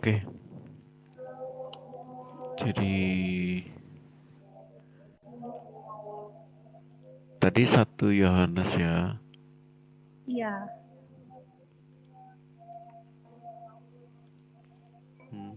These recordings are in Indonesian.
Oke, jadi tadi 1 Yohanes ya. Iya. Hmm.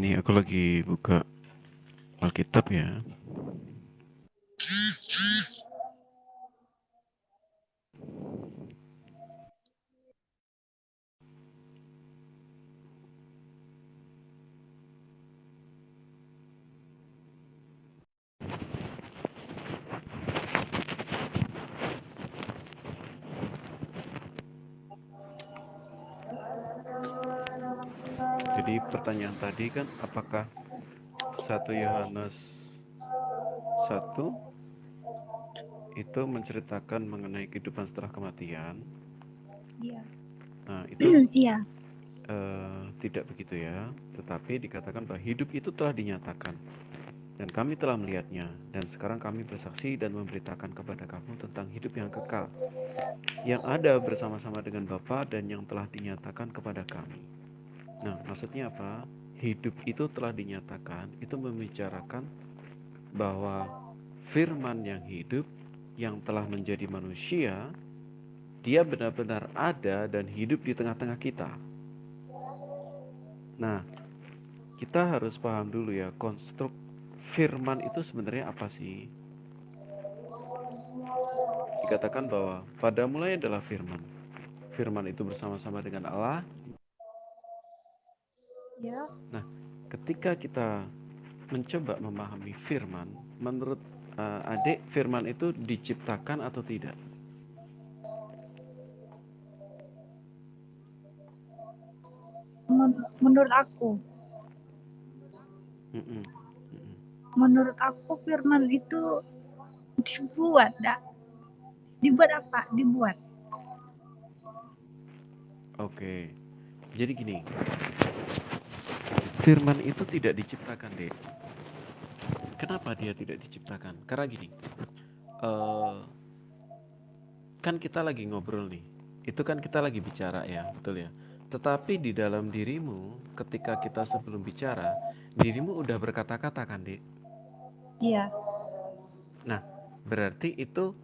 Ini aku lagi buka Alkitab ya. Jadi pertanyaan tadi kan apakah 1 Yohanes 1 itu menceritakan mengenai kehidupan setelah kematian? Iya. Nah, itu Iya. tidak begitu ya, tetapi dikatakan bahwa hidup itu telah dinyatakan dan kami telah melihatnya, dan sekarang kami bersaksi dan memberitakan kepada kamu tentang hidup yang kekal yang ada bersama-sama dengan Bapa dan yang telah dinyatakan kepada kami. Nah, maksudnya apa? Hidup itu telah dinyatakan, itu membicarakan bahwa firman yang hidup yang telah menjadi manusia, dia benar-benar ada dan hidup di tengah-tengah kita. Nah, kita harus paham dulu ya, konstruk firman itu sebenarnya apa sih? Dikatakan bahwa pada mulanya adalah firman. Firman itu bersama-sama dengan Allah. Ya. Nah, ketika kita mencoba memahami firman, menurut adik, firman itu diciptakan atau tidak? Menurut aku, Mm-mm, mm-mm. menurut aku firman itu dibuat, dak. Dibuat apa? Dibuat. Oke, jadi gini, firman itu tidak diciptakan, Dek. Kenapa dia tidak diciptakan? Karena gini, eh, kan kita lagi ngobrol nih, itu kan kita lagi bicara ya, betul ya. Tetapi di dalam dirimu, ketika kita sebelum bicara, dirimu udah berkata-kata kan, Dek? Iya. Nah, berarti itu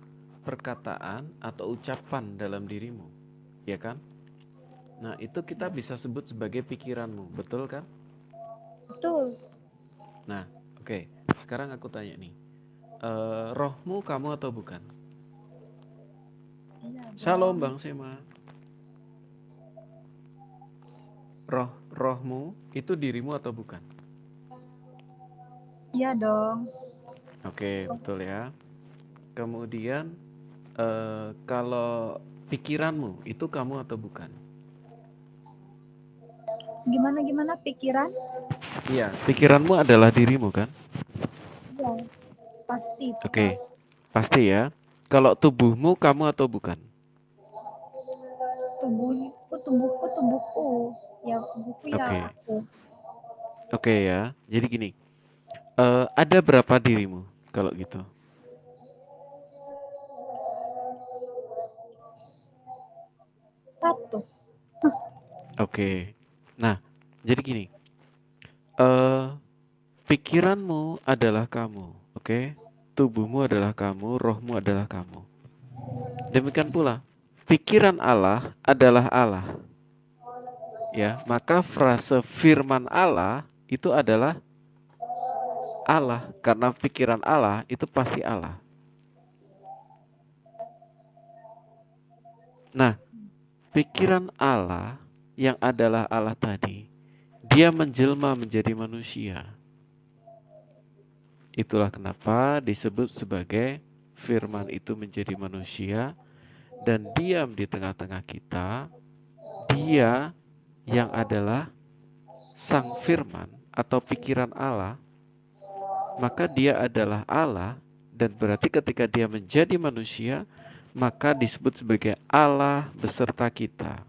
perkataan atau ucapan dalam dirimu, ya kan? Nah, itu kita bisa sebut sebagai pikiranmu, betul kan? Betul. Nah, oke. Sekarang aku tanya nih, rohmu kamu atau bukan? Iya Shalom dong. Bang Sema. Rohmu itu dirimu atau bukan? Iya dong. Oke, betul ya. Kemudian kalau pikiranmu itu kamu atau bukan? Gimana pikiran? Iya, pikiranmu adalah dirimu kan? Iya. Pasti Oke, tetap. pasti ya. Kalau tubuhmu kamu atau bukan? Tubuhku. Ya, tubuhku ya Oke, aku. oke ya. Jadi gini, ada berapa dirimu kalau gitu? Satu. Oke. Nah, jadi gini, eh pikiranmu adalah kamu, oke? Tubuhmu adalah kamu, rohmu adalah kamu. Demikian pula, pikiran Allah adalah Allah. Ya, maka frase firman Allah itu adalah Allah, karena pikiran Allah itu pasti Allah. Nah, pikiran Allah yang adalah Allah tadi, dia menjelma menjadi manusia. Itulah kenapa disebut sebagai firman itu menjadi manusia dan diam di tengah-tengah kita, dia yang adalah sang firman atau pikiran Allah, maka dia adalah Allah, dan berarti ketika dia menjadi manusia, maka disebut sebagai Allah beserta kita.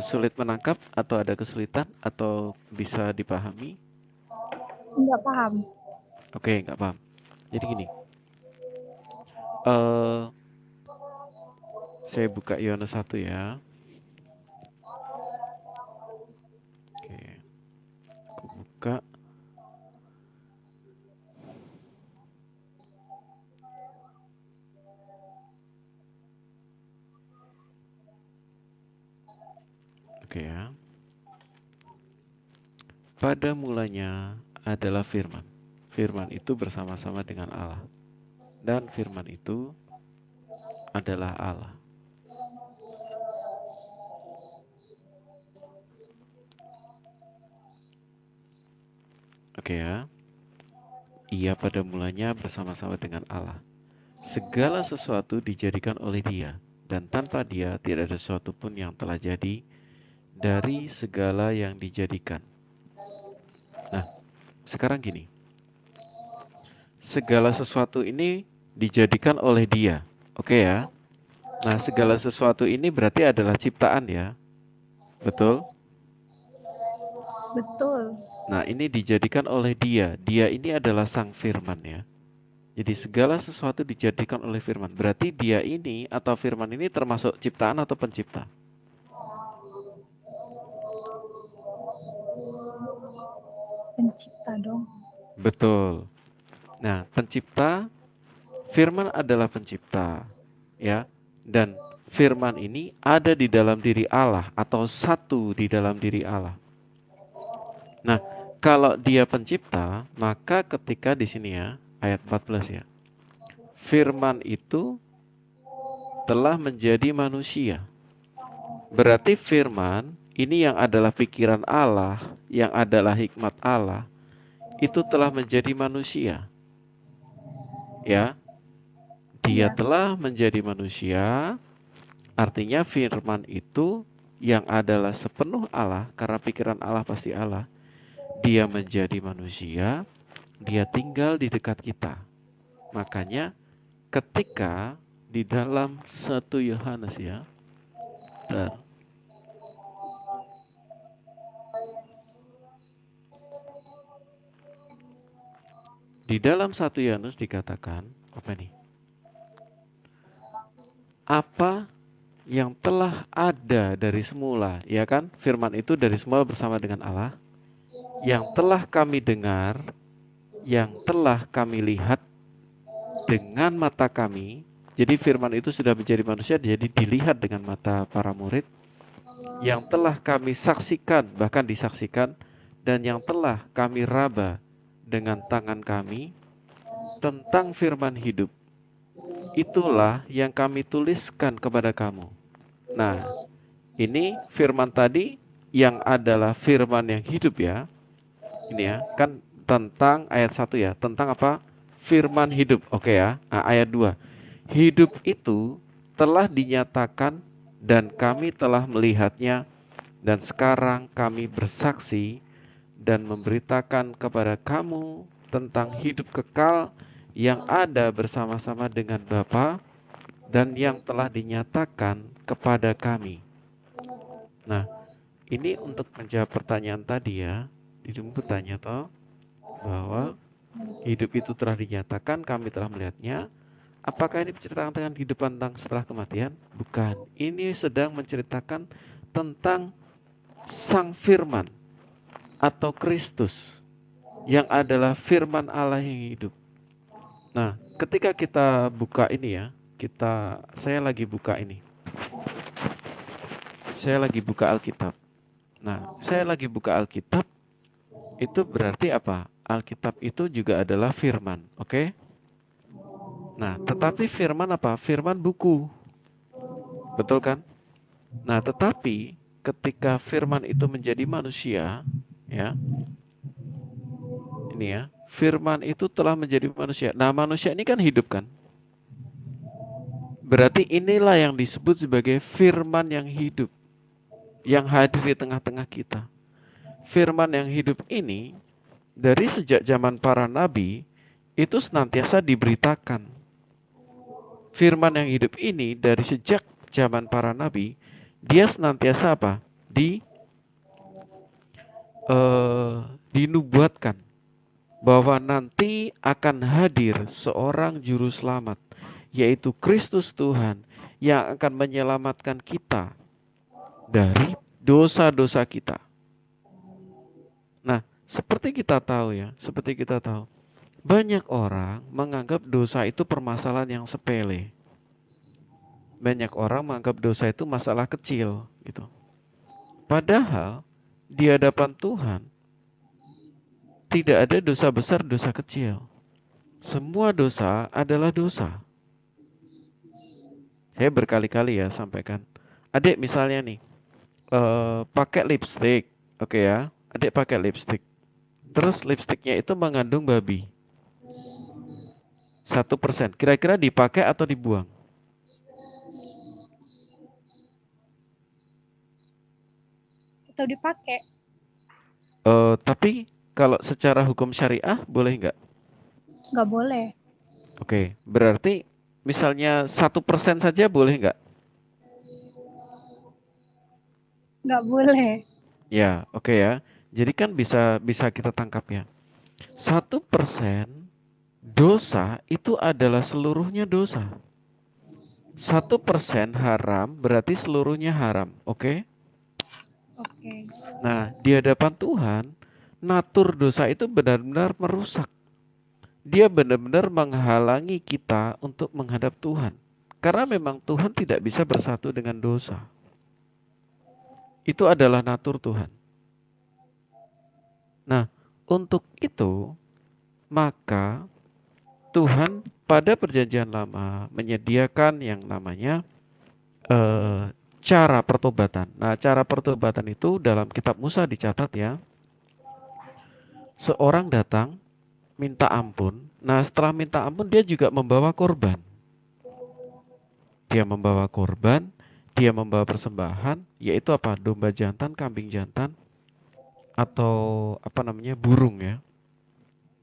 Sulit menangkap atau ada kesulitan atau bisa dipahami? Nggak paham. Oke, nggak paham. Jadi gini, saya buka Yohanes 1 ya. Oke, aku buka. Oke ya. Pada mulanya adalah firman. Firman itu bersama-sama dengan Allah. Dan firman itu adalah Allah. Oke ya. Ia pada mulanya bersama-sama dengan Allah. Segala sesuatu dijadikan oleh Dia, dan tanpa Dia tidak ada sesuatu pun yang telah jadi dari segala yang dijadikan. Nah, sekarang gini. Segala sesuatu ini dijadikan oleh Dia. Oke ya. Nah, segala sesuatu ini berarti adalah ciptaan ya. Betul? Betul. Nah, ini dijadikan oleh Dia. Dia ini adalah Sang Firman ya. Jadi segala sesuatu dijadikan oleh firman. Berarti Dia ini atau firman ini termasuk ciptaan atau pencipta? Pencipta dong. Betul. Nah, pencipta, firman adalah pencipta, ya. Dan firman ini ada di dalam diri Allah atau satu di dalam diri Allah. Nah, kalau Dia pencipta, maka ketika di sini ya, ayat 14 ya. Firman itu telah menjadi manusia. Berarti firman ini yang adalah pikiran Allah, yang adalah hikmat Allah, itu telah menjadi manusia. Ya. Dia telah menjadi manusia, artinya firman itu yang adalah sepenuh Allah, karena pikiran Allah pasti Allah. Dia menjadi manusia, dia tinggal di dekat kita. Makanya ketika di dalam 1 Yohanes ya, di dalam 1 Yohanes dikatakan apa nih? Apa yang telah ada dari semula, ya kan? Firman itu dari semula bersama dengan Allah. Yang telah kami dengar, yang telah kami lihat dengan mata kami. Jadi firman itu sudah menjadi manusia, jadi dilihat dengan mata para murid. Yang telah kami saksikan, bahkan disaksikan, dan yang telah kami raba dengan tangan kami tentang firman hidup. Itulah yang kami tuliskan kepada kamu. Nah, ini firman tadi yang adalah firman yang hidup ya. Ini ya, kan tentang ayat 1 ya, tentang apa? Firman hidup. Oke ya. Nah, ayat 2. Hidup itu telah dinyatakan dan kami telah melihatnya, dan sekarang kami bersaksi dan memberitakan kepada kamu tentang hidup kekal yang ada bersama-sama dengan Bapa dan yang telah dinyatakan kepada kami. Nah, ini untuk menjawab pertanyaan tadi ya. Hidupmu bertanya toh bahwa hidup itu telah dinyatakan, kami telah melihatnya. Apakah ini menceritakan tentang kehidupan tentang setelah kematian? Bukan. Ini sedang menceritakan tentang Sang Firman atau Kristus yang adalah firman Allah yang hidup. Nah, ketika kita buka ini ya, saya lagi buka ini. Saya lagi buka Alkitab. Nah, saya lagi buka Alkitab, itu berarti apa? Alkitab itu juga adalah firman, oke? Nah, tetapi firman apa? Firman buku. Betul kan? Nah, tetapi ketika firman itu menjadi manusia, ya. Ini ya, firman itu telah menjadi manusia. Nah, manusia ini kan hidup kan? Berarti inilah yang disebut sebagai firman yang hidup, yang hadir di tengah-tengah kita. Firman yang hidup ini dari sejak zaman para nabi itu senantiasa diberitakan. Firman yang hidup ini dari sejak zaman para nabi, dia senantiasa apa? Dinubuatkan bahwa nanti akan hadir seorang juru selamat, yaitu Kristus Tuhan, yang akan menyelamatkan kita dari dosa-dosa kita. Nah, seperti kita tahu ya, banyak orang menganggap dosa itu permasalahan yang sepele. Banyak orang menganggap dosa itu masalah kecil gitu. Padahal di hadapan Tuhan tidak ada dosa besar, dosa kecil. Semua dosa adalah dosa. Saya berkali-kali ya sampaikan. Adik misalnya nih, pakai lipstick, oke ya. Adik pakai lipstick. Terus lipstiknya itu mengandung babi. 1%. Kira-kira dipakai atau dibuang? Atau dipakai? Tapi kalau secara hukum syariah boleh nggak? Nggak boleh. Oke, berarti misalnya 1% saja boleh nggak? Nggak boleh. Ya, oke ya. Jadi kan bisa kita tangkap ya. 1% dosa itu adalah seluruhnya dosa. 1% haram berarti seluruhnya haram, oke? Oke. Nah, di hadapan Tuhan, natur dosa itu benar-benar merusak. Dia benar-benar menghalangi kita untuk menghadap Tuhan. Karena memang Tuhan tidak bisa bersatu dengan dosa. Itu adalah natur Tuhan. Nah, untuk itu, maka Tuhan pada perjanjian lama menyediakan yang namanya cara pertobatan. Nah, cara pertobatan itu dalam kitab Musa dicatat ya. Seorang datang minta ampun. Nah, setelah minta ampun dia juga membawa korban. Dia membawa korban, dia membawa persembahan, yaitu apa? Domba jantan, kambing jantan, atau apa namanya? Burung ya.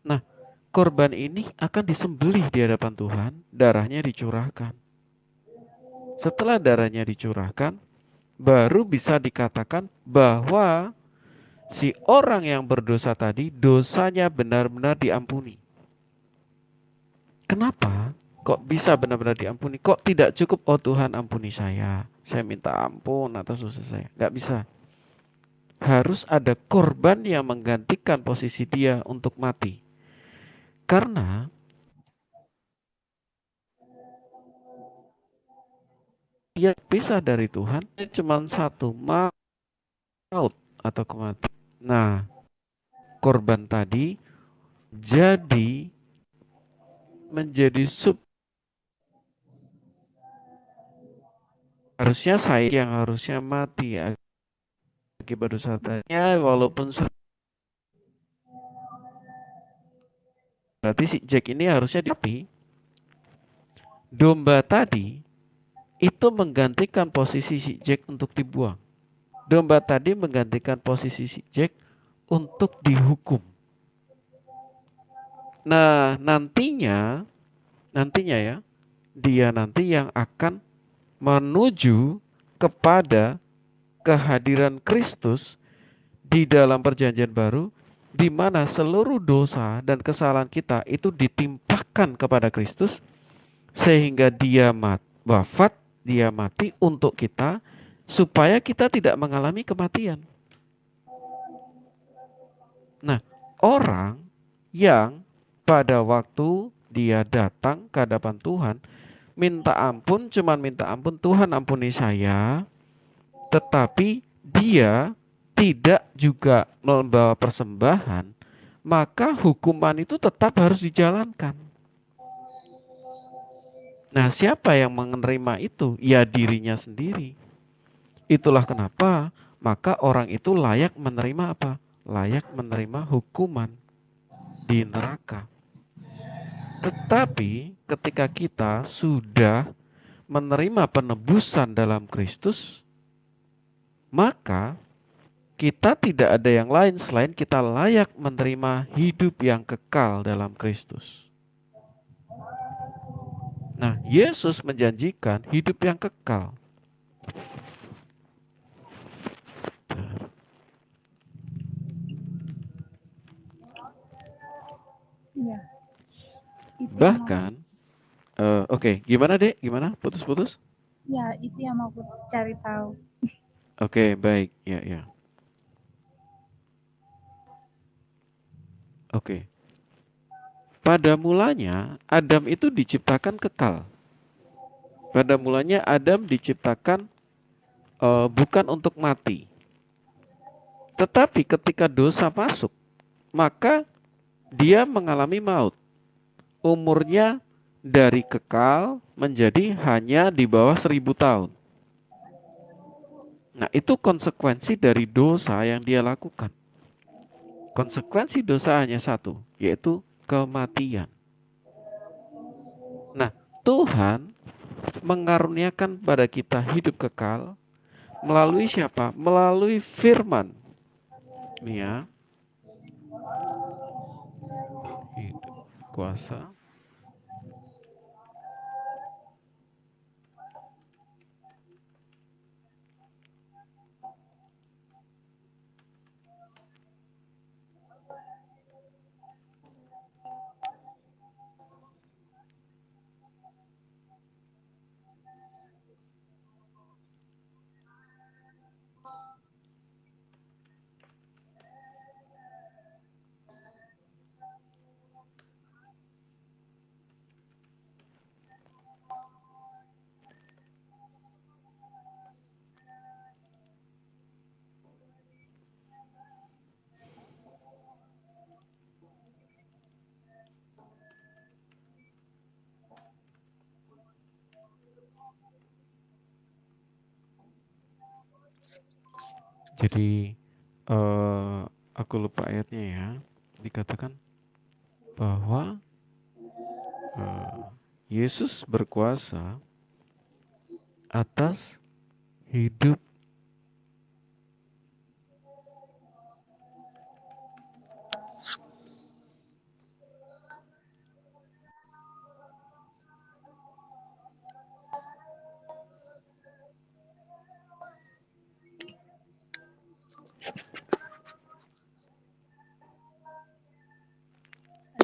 Nah, korban ini akan disembelih di hadapan Tuhan, darahnya dicurahkan. Setelah darahnya dicurahkan, baru bisa dikatakan bahwa si orang yang berdosa tadi dosanya benar-benar diampuni. Kenapa? Kok bisa benar-benar diampuni? Kok tidak cukup, oh Tuhan ampuni saya minta ampun atas dosa saya. Gak bisa. Harus ada korban yang menggantikan posisi dia untuk mati. Karena dia pisah dari Tuhan cuma satu, maut atau kematian. Nah, korban tadi jadi menjadi harusnya saya yang harusnya mati akibat dosa tadinya, walaupun berarti si Jack ini harusnya tapi domba tadi itu menggantikan posisi si Jack untuk dibuang. Domba tadi menggantikan posisi si Jack untuk dihukum. Nah, nantinya ya, dia nanti yang akan menuju kepada kehadiran Kristus di dalam perjanjian baru, di mana seluruh dosa dan kesalahan kita itu ditimpakan kepada Kristus, sehingga dia wafat, dia mati untuk kita, supaya kita tidak mengalami kematian. Nah, orang yang pada waktu dia datang ke hadapan Tuhan, minta ampun, cuman minta ampun, Tuhan ampuni saya, tetapi dia tidak juga membawa persembahan, maka hukuman itu tetap harus dijalankan. Nah, siapa yang menerima itu? Ya dirinya sendiri. Itulah kenapa maka orang itu layak menerima apa? Layak menerima hukuman di neraka. Tetapi ketika kita sudah menerima penebusan dalam Kristus, maka kita tidak ada yang lain selain kita layak menerima hidup yang kekal dalam Kristus. Nah, Yesus menjanjikan hidup yang kekal. Iya. Itu yang Bahkan, oke, gimana Dek? Gimana? Putus-putus? ya itu yang mau aku cari tahu. Oke, baik. Ya, ya. Oke. Pada mulanya, Adam itu diciptakan kekal. Pada mulanya, Adam diciptakan bukan untuk mati. Tetapi ketika dosa masuk, maka dia mengalami maut. Umurnya dari kekal menjadi hanya di bawah 1000 tahun. Nah, itu konsekuensi dari dosa yang dia lakukan. Konsekuensi dosa hanya satu, yaitu kematian. Nah, Tuhan mengaruniakan pada kita hidup kekal melalui siapa? Melalui firman. Nih ya. Hidup, kuasa. Jadi aku lupa ayatnya ya. Dikatakan bahwa Yesus berkuasa atas hidup.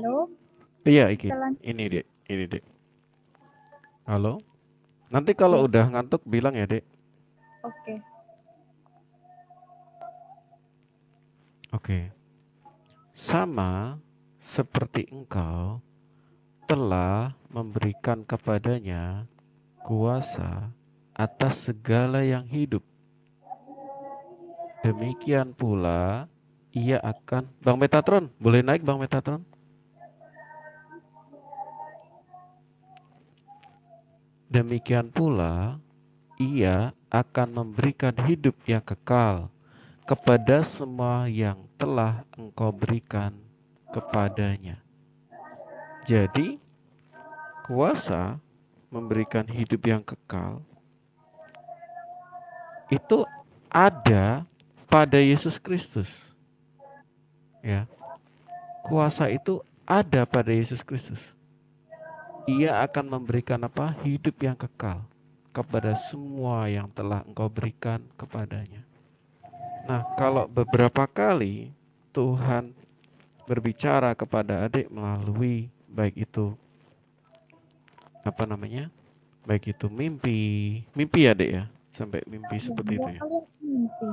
Halo, Iya, selanjutnya. ini dek. Halo. Nanti kalau udah ngantuk bilang ya dek. Oke. Oke. Sama seperti engkau telah memberikan kepadanya kuasa atas segala yang hidup. Demikian pula ia akan... Bang Metatron, boleh naik Bang Metatron? Demikian pula ia akan memberikan hidup yang kekal kepada semua yang telah engkau berikan kepadanya. Jadi, kuasa memberikan hidup yang kekal itu ada pada Yesus Kristus. Ya. Kuasa itu ada pada Yesus Kristus. Ia akan memberikan apa? Hidup yang kekal kepada semua yang telah engkau berikan kepadanya. Nah, kalau beberapa kali Tuhan berbicara kepada adik melalui baik itu apa namanya? Baik itu mimpi ya adik ya, sampai mimpi seperti itu ya. Mimpi.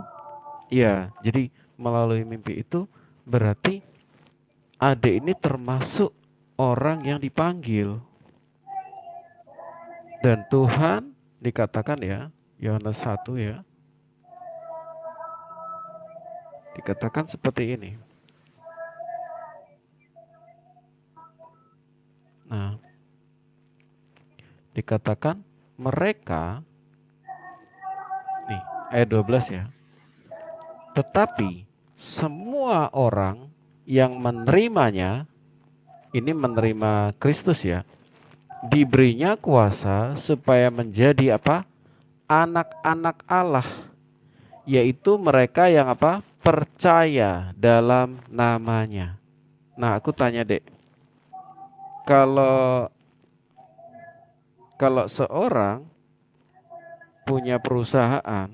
Iya, jadi melalui mimpi itu berarti adik ini termasuk orang yang dipanggil. Dan Tuhan dikatakan ya, Yohanes 1 ya, dikatakan seperti ini. Nah, dikatakan mereka, nih ayat 12 ya, Tetapi semua orang yang menerimanya, ini menerima Kristus ya, diberinya kuasa supaya menjadi apa? Anak-anak Allah, yaitu mereka yang apa? Percaya dalam namanya. Nah, aku tanya Dek, kalau seorang punya perusahaan,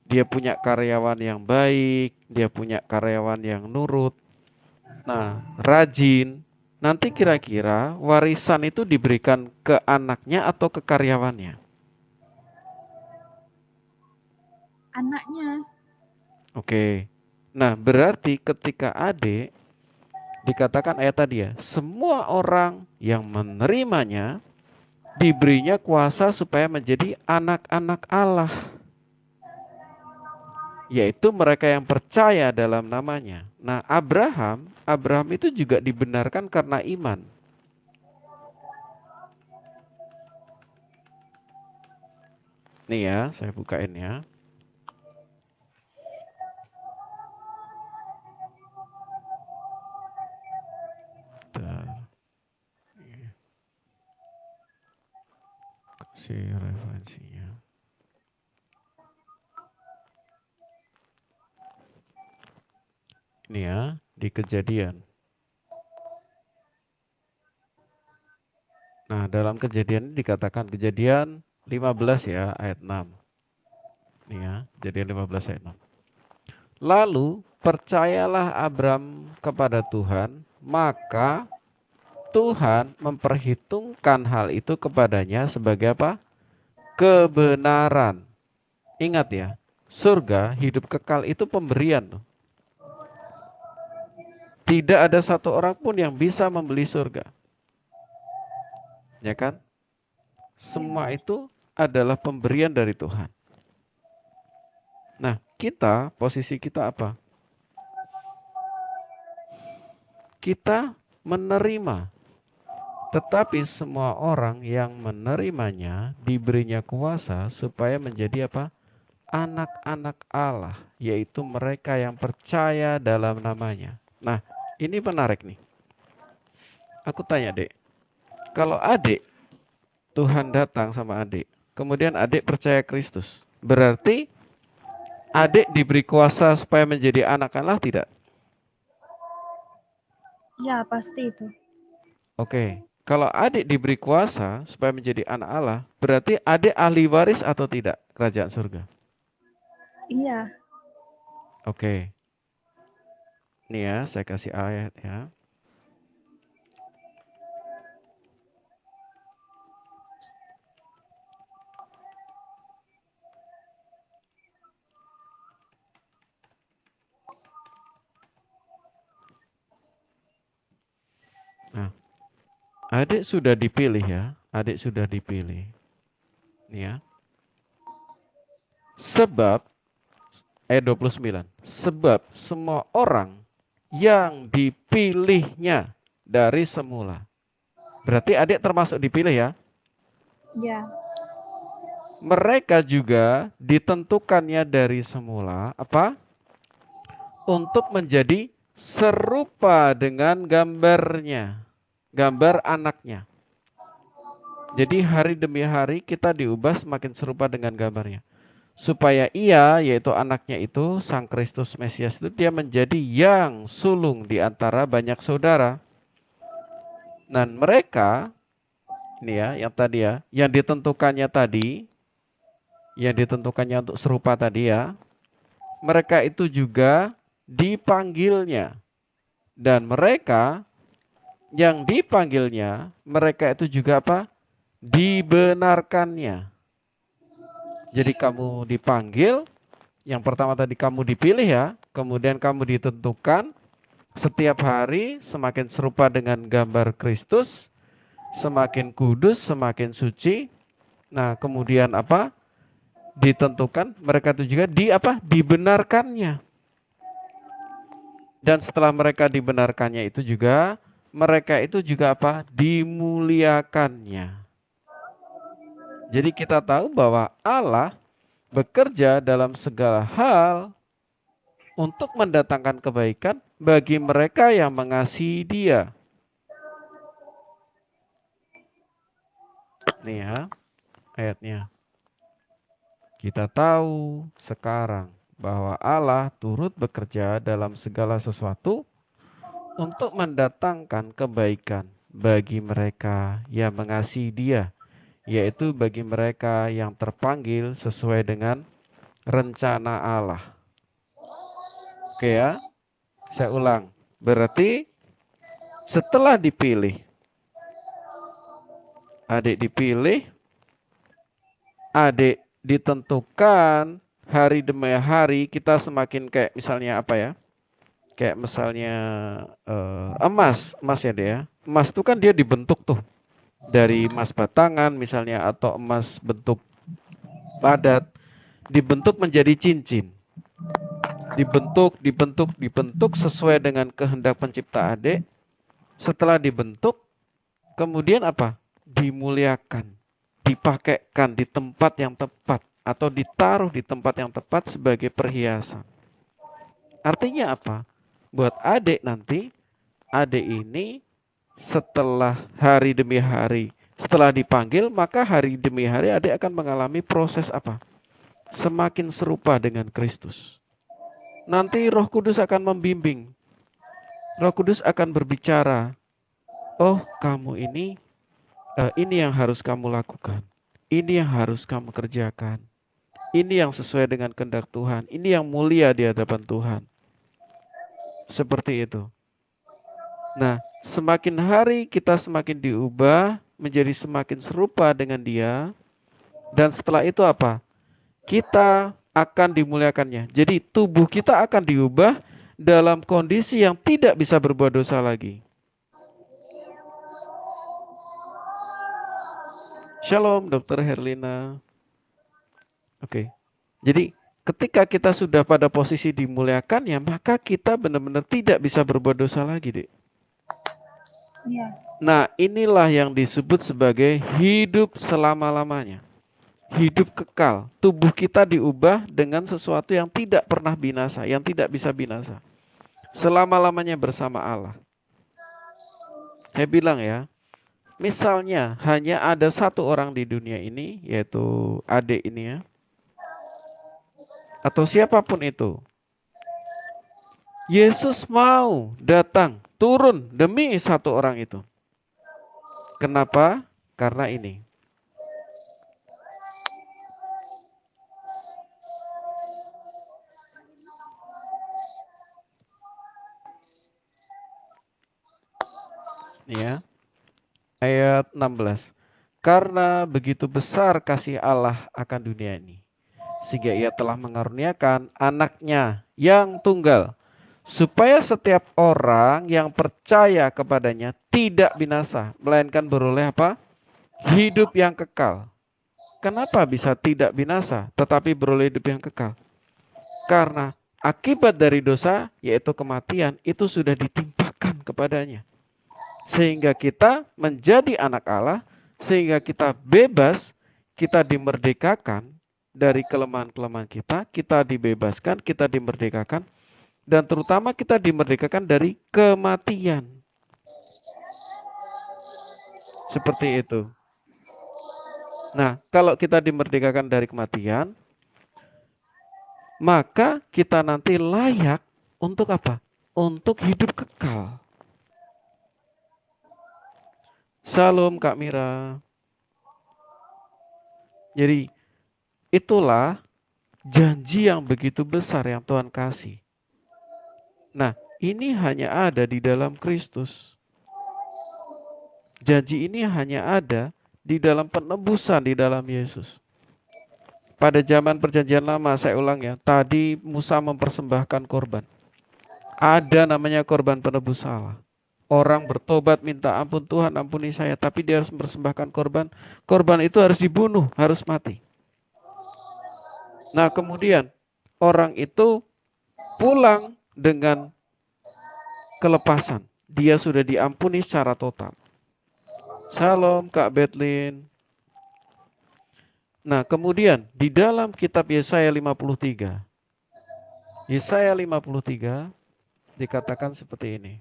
dia punya karyawan yang baik, dia punya karyawan yang nurut, nah, rajin, nanti kira-kira warisan itu diberikan ke anaknya atau ke karyawannya? Anaknya. Oke. Nah, berarti ketika adik dikatakan ayat tadi ya, semua orang yang menerimanya diberinya kuasa supaya menjadi anak-anak Allah, yaitu mereka yang percaya dalam namanya. Nah, Abraham itu juga dibenarkan karena iman. Nih ya, saya bukain ya. Si referensinya. Ini ya, di Kejadian. Nah, dalam Kejadian ini dikatakan Kejadian 15 ya, ayat 6. Ini ya, Kejadian 15 ayat 6. Lalu percayalah Abram kepada Tuhan, maka Tuhan memperhitungkan hal itu kepadanya sebagai apa? Kebenaran. Ingat ya, surga, hidup kekal itu pemberian. Tidak ada satu orang pun yang bisa membeli surga. Ya kan? Semua itu adalah pemberian dari Tuhan. Nah, posisi kita apa? Kita menerima. Tetapi semua orang yang menerimanya diberinya kuasa supaya menjadi apa? Anak-anak Allah, yaitu mereka yang percaya dalam namanya. Nah, ini menarik nih. Aku tanya Dek, kalau adik, Tuhan datang sama adik, kemudian adik percaya Kristus, berarti adik diberi kuasa supaya menjadi anak Allah tidak? Ya, pasti itu. Oke. Kalau adik diberi kuasa supaya menjadi anak Allah, berarti adik ahli waris atau tidak kerajaan surga? Iya. Oke. Ini ya, saya kasih ayat ya. Nah, adik sudah dipilih ya, adik sudah dipilih. Ini ya. Sebab, ayat 29, sebab semua orang yang dipilihnya dari semula. Berarti adik termasuk dipilih ya? Ya. Mereka juga ditentukannya dari semula, apa? Untuk menjadi serupa dengan gambarnya, gambar anaknya. Jadi hari demi hari kita diubah semakin serupa dengan gambarnya. Supaya ia, yaitu anaknya itu, Sang Kristus Mesias itu, dia menjadi yang sulung di antara banyak saudara. Dan mereka, ini ya, yang tadi ya, yang ditentukannya untuk serupa tadi ya, mereka itu juga dipanggilnya. Dan mereka yang dipanggilnya, mereka itu juga apa? Dibenarkannya. Jadi kamu dipanggil, yang pertama tadi kamu dipilih ya, kemudian kamu ditentukan, setiap hari semakin serupa dengan gambar Kristus, semakin kudus, semakin suci. Nah, kemudian apa? Ditentukan, mereka itu juga dibenarkannya. Dan setelah mereka dibenarkannya itu juga, mereka itu juga apa? Dimuliakannya. Jadi kita tahu bahwa Allah bekerja dalam segala hal untuk mendatangkan kebaikan bagi mereka yang mengasihi Dia. Nih ya, ayatnya. Kita tahu sekarang bahwa Allah turut bekerja dalam segala sesuatu untuk mendatangkan kebaikan bagi mereka yang mengasihi Dia, yaitu bagi mereka yang terpanggil sesuai dengan rencana Allah. Oke ya, saya ulang. Berarti setelah dipilih, adik dipilih, adik ditentukan hari demi hari, kita semakin kayak misalnya apa ya? Kayak misalnya emas ya dia. Emas itu kan dia dibentuk tuh dari emas batangan misalnya atau emas bentuk padat, dibentuk menjadi cincin. Dibentuk sesuai dengan kehendak pencipta adik. Setelah dibentuk, kemudian apa? Dimuliakan, dipakaikan di tempat yang tepat atau ditaruh di tempat yang tepat sebagai perhiasan. Artinya apa? Buat adik nanti, adik ini setelah hari demi hari, setelah dipanggil, maka hari demi hari adik akan mengalami proses apa? Semakin serupa dengan Kristus. Nanti Roh Kudus akan membimbing. Roh Kudus akan berbicara. Oh, kamu ini yang harus kamu lakukan. Ini yang harus kamu kerjakan. Ini yang sesuai dengan kehendak Tuhan. Ini yang mulia di hadapan Tuhan. Seperti itu. Nah, semakin hari kita semakin diubah menjadi semakin serupa dengan Dia. Dan setelah itu apa? Kita akan dimuliakannya. Jadi tubuh kita akan diubah dalam kondisi yang tidak bisa berbuat dosa lagi. Shalom, Dr. Herlina. Oke. Jadi ketika kita sudah pada posisi dimuliakannya, maka kita benar-benar tidak bisa berbuat dosa lagi, Dek. Iya. Nah, inilah yang disebut sebagai hidup selama-lamanya. Hidup kekal. Tubuh kita diubah dengan sesuatu yang tidak pernah binasa, yang tidak bisa binasa. Selama-lamanya bersama Allah. Saya bilang ya, misalnya hanya ada satu orang di dunia ini, yaitu adik ini ya, atau siapapun itu. Yesus mau datang, turun demi satu orang itu. Kenapa? Karena ini. Ya. Ayat 16. Karena begitu besar kasih Allah akan dunia ini, sehingga Ia telah mengaruniakan anaknya yang tunggal, supaya setiap orang yang percaya kepadanya tidak binasa, melainkan beroleh apa? Hidup yang kekal. Kenapa bisa tidak binasa, tetapi beroleh hidup yang kekal? Karena akibat dari dosa, yaitu kematian, itu sudah ditimpakan kepadanya. Sehingga kita menjadi anak Allah, sehingga kita bebas, kita dimerdekakan dari kelemahan-kelemahan kita dibebaskan, kita dimerdekakan, dan terutama kita dimerdekakan dari kematian. Seperti itu. Nah, kalau kita dimerdekakan dari kematian, maka kita nanti layak untuk apa? Untuk hidup kekal. Salam Kak Mira. Jadi itulah janji yang begitu besar yang Tuhan kasih. Nah, ini hanya ada di dalam Kristus. Janji ini hanya ada di dalam penebusan di dalam Yesus. Pada zaman perjanjian lama, saya ulang ya, tadi Musa mempersembahkan korban. Ada namanya korban penebus salah. Orang bertobat minta ampun, Tuhan ampuni saya, tapi dia harus mempersembahkan korban. Korban itu harus dibunuh, harus mati. Nah, kemudian orang itu pulang dengan kelepasan. Dia sudah diampuni secara total. Salam Kak Betlin. Nah, kemudian di dalam kitab Yesaya 53. Yesaya 53 dikatakan seperti ini.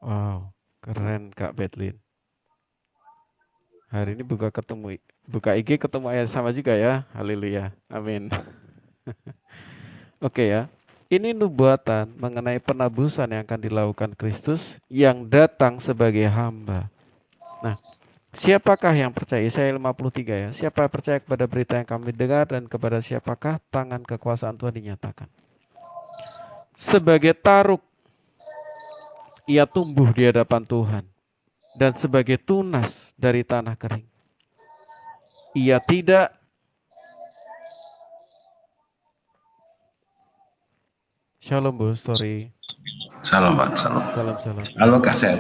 Wow, keren Kak Betlin. Hari ini buka IG ketemu ayat sama juga ya. Haleluya. Amin. Oke ya. Ini nubuatan mengenai penebusan yang akan dilakukan Kristus yang datang sebagai hamba. Nah, siapakah yang percaya? Yesaya 53 ya. Siapa percaya kepada berita yang kami dengar dan kepada siapakah tangan kekuasaan Tuhan dinyatakan? Sebagai taruk ia tumbuh di hadapan Tuhan dan sebagai tunas dari tanah kering. Ia tidak Shalom Bu, sorry. Salam Pak, salam. Salam. Halo Kak Sel.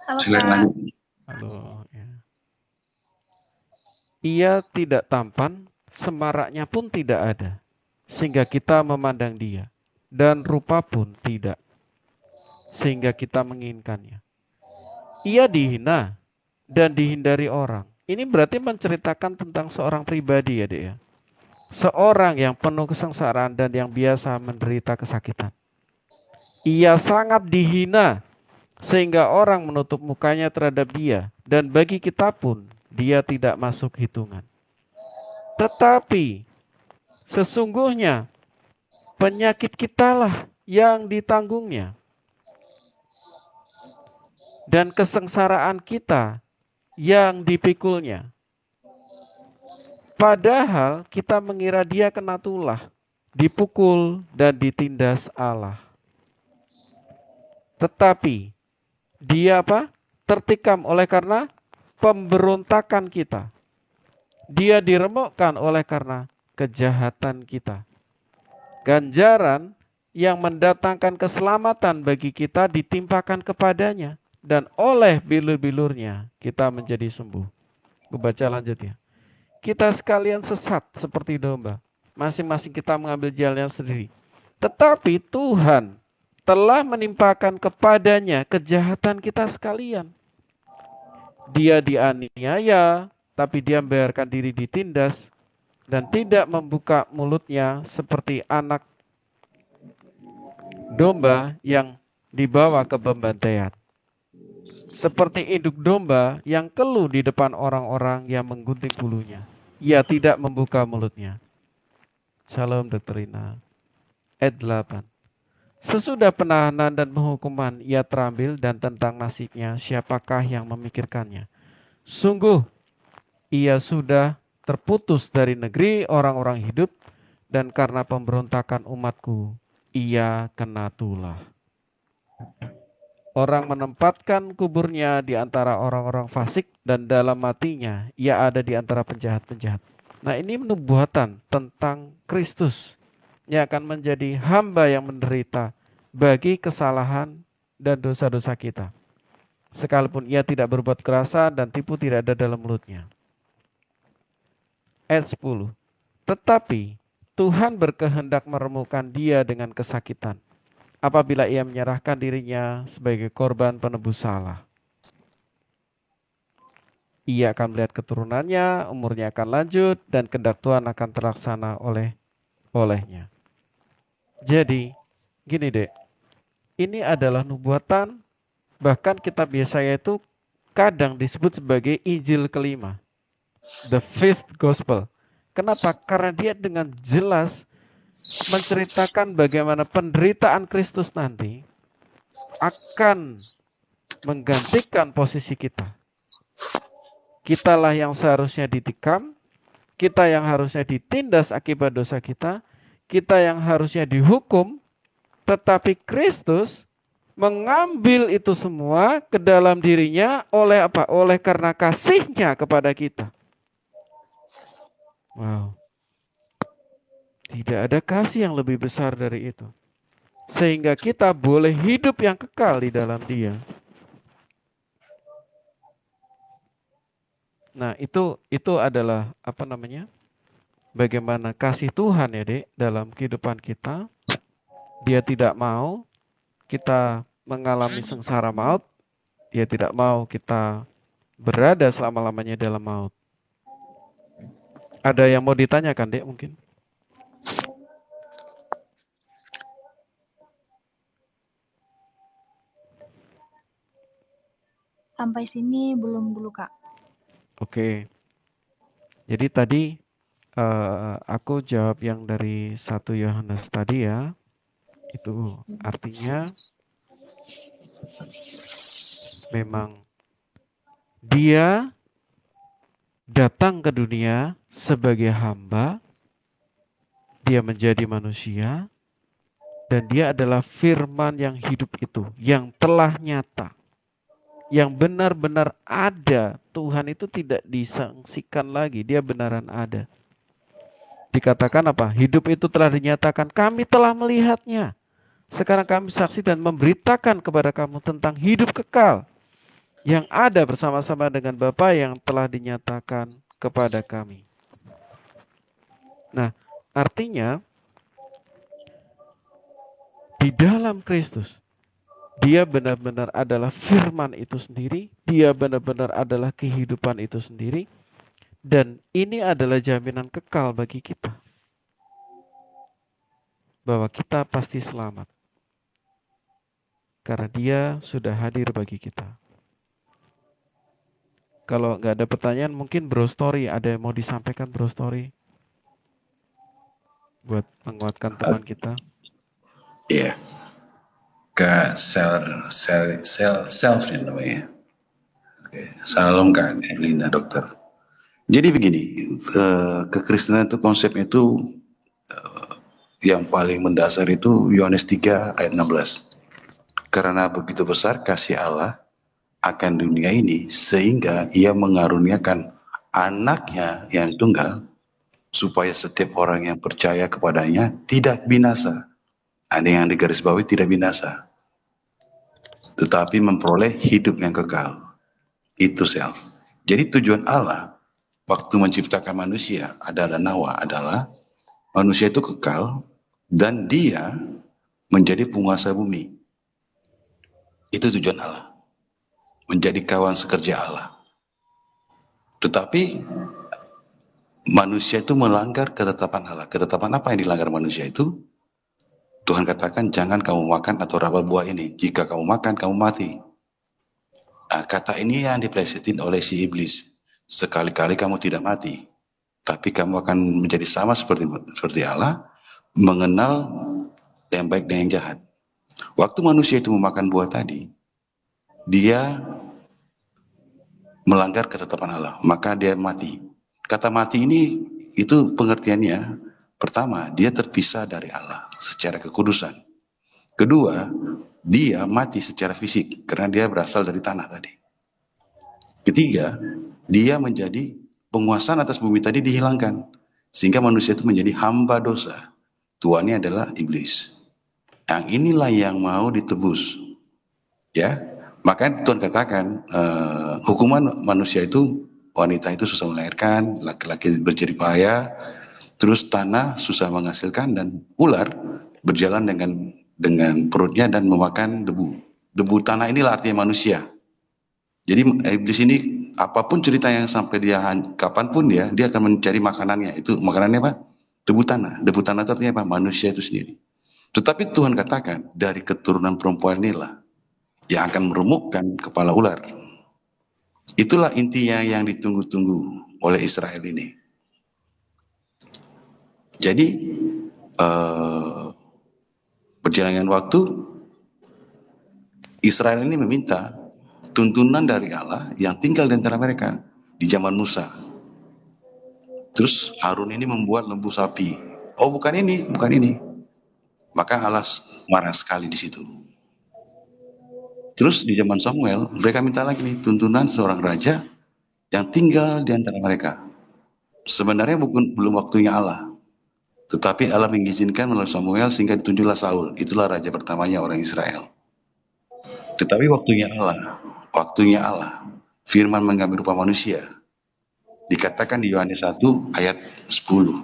Halo Silakan Kak. lanjut. Halo. Ya. Ia tidak tampan, semaraknya pun tidak ada, sehingga kita memandang dia, dan rupa pun tidak, sehingga kita menginginkannya. Ia dihina dan dihindari orang. Ini berarti menceritakan tentang seorang pribadi ya Dek ya. Seorang yang penuh kesengsaraan dan yang biasa menderita kesakitan. Ia sangat dihina sehingga orang menutup mukanya terhadap dia, dan bagi kita pun dia tidak masuk hitungan. Tetapi sesungguhnya penyakit kitalah yang ditanggungnya, dan kesengsaraan kita yang dipikulnya. Padahal kita mengira dia kena tulah, dipukul dan ditindas Allah. Tetapi dia apa? Tertikam oleh karena pemberontakan kita. Dia diremukkan oleh karena kejahatan kita. Ganjaran yang mendatangkan keselamatan bagi kita ditimpakan kepadanya, dan oleh bilur-bilurnya kita menjadi sembuh. Gue baca lanjut ya. Kita sekalian sesat seperti domba. Masing-masing kita mengambil jalannya sendiri. Tetapi Tuhan telah menimpakan kepadanya kejahatan kita sekalian. Dia dianiaya, tapi dia membiarkan diri ditindas dan tidak membuka mulutnya seperti anak domba yang dibawa ke pembantaian. Seperti induk domba yang keluh di depan orang-orang yang menggunting bulunya. Ia tidak membuka mulutnya. Shalom Dr. Rina. Ayat 8. Sesudah penahanan dan penghukuman ia terambil, dan tentang nasibnya siapakah yang memikirkannya? Sungguh ia sudah terputus dari negeri orang-orang hidup, dan karena pemberontakan umatku ia kena tulah. Orang menempatkan kuburnya di antara orang-orang fasik, dan dalam matinya ia ada di antara penjahat-penjahat. Nah, ini nubuatan tentang Kristus yang akan menjadi hamba yang menderita bagi kesalahan dan dosa-dosa kita. Sekalipun ia tidak berbuat kerasa dan tipu tidak ada dalam mulutnya. Ayat 10. Tetapi Tuhan berkehendak meremukkan dia dengan kesakitan, apabila ia menyerahkan dirinya sebagai korban penebus salah. Ia akan melihat keturunannya, umurnya akan lanjut, dan kehendak Tuhan akan terlaksana olehnya. Jadi, gini dek, ini adalah nubuatan, bahkan kitab Yesaya itu kadang disebut sebagai Injil kelima, the fifth gospel. Kenapa? Karena dia dengan jelas menceritakan bagaimana penderitaan Kristus nanti akan menggantikan posisi kita. Kitalah yang seharusnya ditikam, kita yang harusnya ditindas akibat dosa kita, kita yang harusnya dihukum, tetapi Kristus mengambil itu semua ke dalam dirinya oleh apa? Oleh karena kasih-Nya kepada kita. Wow. Tidak ada kasih yang lebih besar dari itu. Sehingga kita boleh hidup yang kekal di dalam Dia. Nah, itu adalah bagaimana kasih Tuhan ya, Dek, dalam kehidupan kita. Dia tidak mau kita mengalami sengsara maut. Dia tidak mau kita berada selama-lamanya dalam maut. Ada yang mau ditanyakan, Dek, mungkin? Sampai sini belum dulu, Kak. Oke. Jadi tadi aku jawab yang dari 1 Yohanes tadi ya. Itu artinya memang dia datang ke dunia sebagai hamba, dia menjadi manusia, dan dia adalah firman yang hidup itu, yang telah nyata, yang benar-benar ada. Tuhan itu tidak disangsikan lagi, dia benaran ada. Dikatakan apa? Hidup itu telah dinyatakan, kami telah melihatnya. Sekarang kami saksi dan memberitakan kepada kamu tentang hidup kekal yang ada bersama-sama dengan Bapa yang telah dinyatakan kepada kami. Nah, artinya di dalam Kristus, dia benar-benar adalah firman itu sendiri, dia benar-benar adalah kehidupan itu sendiri, dan ini adalah jaminan kekal bagi kita. Bahwa kita pasti selamat. Karena dia sudah hadir bagi kita. Kalau nggak ada pertanyaan, mungkin Bro Story, ada yang mau disampaikan Bro Story? Buat menguatkan teman kita. Iya. Ke self ini namanya. Oke. Salam Kak Elina, dokter. Jadi begini, kekristenan itu konsepnya itu yang paling mendasar itu Yohanes 3 ayat 16. Karena begitu besar kasih Allah akan dunia ini sehingga ia mengaruniakan anaknya yang tunggal supaya setiap orang yang percaya kepadanya tidak binasa. Ada yang digarisbawahi tidak binasa, tetapi memperoleh hidup yang kekal. Itu self. Jadi tujuan Allah waktu menciptakan manusia adalah manusia itu kekal dan dia menjadi penguasa bumi. Itu tujuan Allah. Menjadi kawan sekerja Allah. Tetapi manusia itu melanggar ketetapan Allah. Ketetapan apa yang dilanggar manusia itu? Tuhan katakan jangan kamu makan atau raba buah ini. Jika kamu makan, kamu mati. Nah, kata ini yang diplesetin oleh si iblis. Sekali-kali kamu tidak mati. Tapi kamu akan menjadi sama seperti Allah. Mengenal yang baik dan yang jahat. Waktu manusia itu memakan buah tadi, dia melanggar ketetapan Allah, maka dia mati. Kata mati ini, itu pengertiannya, pertama, dia terpisah dari Allah secara kekudusan. Kedua, dia mati secara fisik, karena dia berasal dari tanah tadi. Ketiga, dia menjadi penguasaan atas bumi tadi dihilangkan, sehingga manusia itu menjadi hamba dosa. Tuannya adalah iblis. Yang inilah yang mau ditebus, ya. Makanya Tuhan katakan hukuman manusia itu, wanita itu susah melahirkan, laki-laki berjerih payah, terus tanah susah menghasilkan, dan ular berjalan dengan perutnya dan memakan debu. Debu tanah inilah artinya manusia. Jadi iblis ini apapun cerita yang sampai dia kapanpun dia akan mencari makanannya. Itu makanannya apa? Debu tanah. Debu tanah itu artinya apa? Manusia itu sendiri. Tetapi Tuhan katakan dari keturunan perempuan inilah yang akan meremukkan kepala ular. Itulah intinya yang ditunggu-tunggu oleh Israel ini. Jadi perjalanan waktu Israel ini meminta tuntunan dari Allah yang tinggal di antara mereka di zaman Musa. Terus Harun ini membuat lembu sapi. Oh, bukan ini. Maka Allah marah sekali di situ. Terus di zaman Samuel, mereka minta lagi nih tuntunan seorang raja yang tinggal di antara mereka. Sebenarnya belum waktunya Allah. Tetapi Allah mengizinkan melalui Samuel sehingga ditunjuklah Saul. Itulah raja pertamanya orang Israel. Tetapi waktunya Allah. Firman mengambil rupa manusia. Dikatakan di Yohanes 1 ayat 10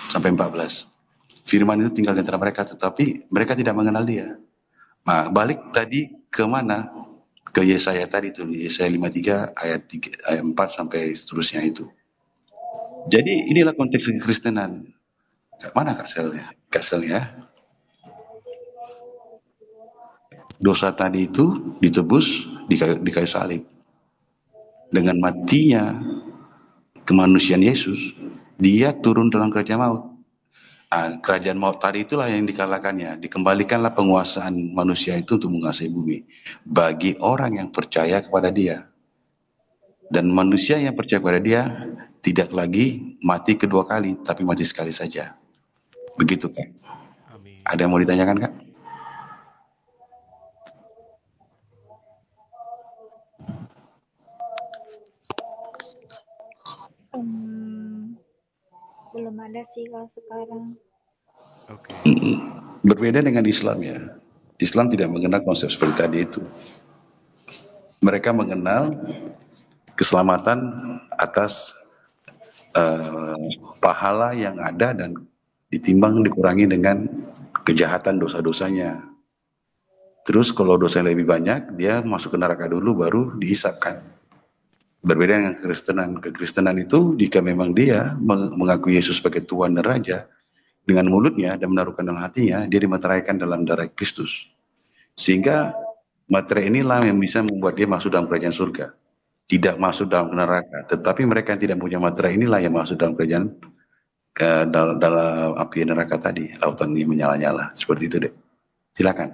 sampai 14. Firman itu tinggal di antara mereka, tetapi mereka tidak mengenal dia. Nah, balik tadi ke mana? Ke Yesaya tadi itu, Yesaya 53 ayat 4 sampai seterusnya itu. Jadi inilah konteks kekristenan. Mana Kak Selnya? Kak Selnya, dosa tadi itu ditebus di kayu salib. Dengan matinya kemanusiaan Yesus, dia turun dalam kerajaan maut. Kerajaan maut tadi itulah yang dikalahkannya. Dikembalikanlah penguasaan manusia itu untuk menguasai bumi bagi orang yang percaya kepada dia. Dan manusia yang percaya kepada dia tidak lagi mati kedua kali, tapi mati sekali saja. Begitu Kak. Amin. Ada yang mau ditanyakan Kak? Belum ada sih kalau sekarang. Oke. Berbeda dengan Islam ya. Islam tidak mengenal konsep seperti tadi itu. Mereka mengenal keselamatan atas pahala yang ada dan ditimbang dikurangi dengan kejahatan dosa-dosanya. Terus kalau dosa lebih banyak, dia masuk ke neraka dulu baru dihisapkan. Berbeda dengan kekristenan. Kekristenan itu jika memang dia mengakui Yesus sebagai Tuhan dan Raja, dengan mulutnya dan menaruhkan dalam hatinya, dia dimeteraikan dalam darah Kristus. Sehingga materai inilah yang bisa membuat dia masuk dalam kerajaan surga. Tidak masuk dalam neraka. Tetapi mereka yang tidak punya materai inilah yang masuk dalam kerajaan dalam api neraka tadi. Lautan ini menyala-nyala. Seperti itu deh. Silakan.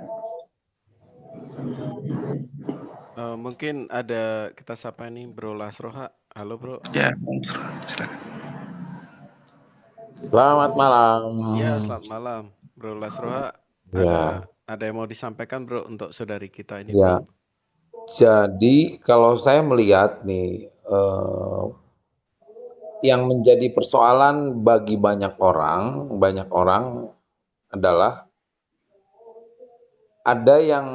Mungkin ada kita sapa nih Bro Lasroha. Halo Bro. Ya, silakan. Selamat malam. Ya, selamat malam Bro Lasroha. Ya, Ada yang mau disampaikan Bro untuk saudari kita ini ya. Bro? Jadi kalau saya melihat nih, yang menjadi persoalan bagi banyak orang adalah ada yang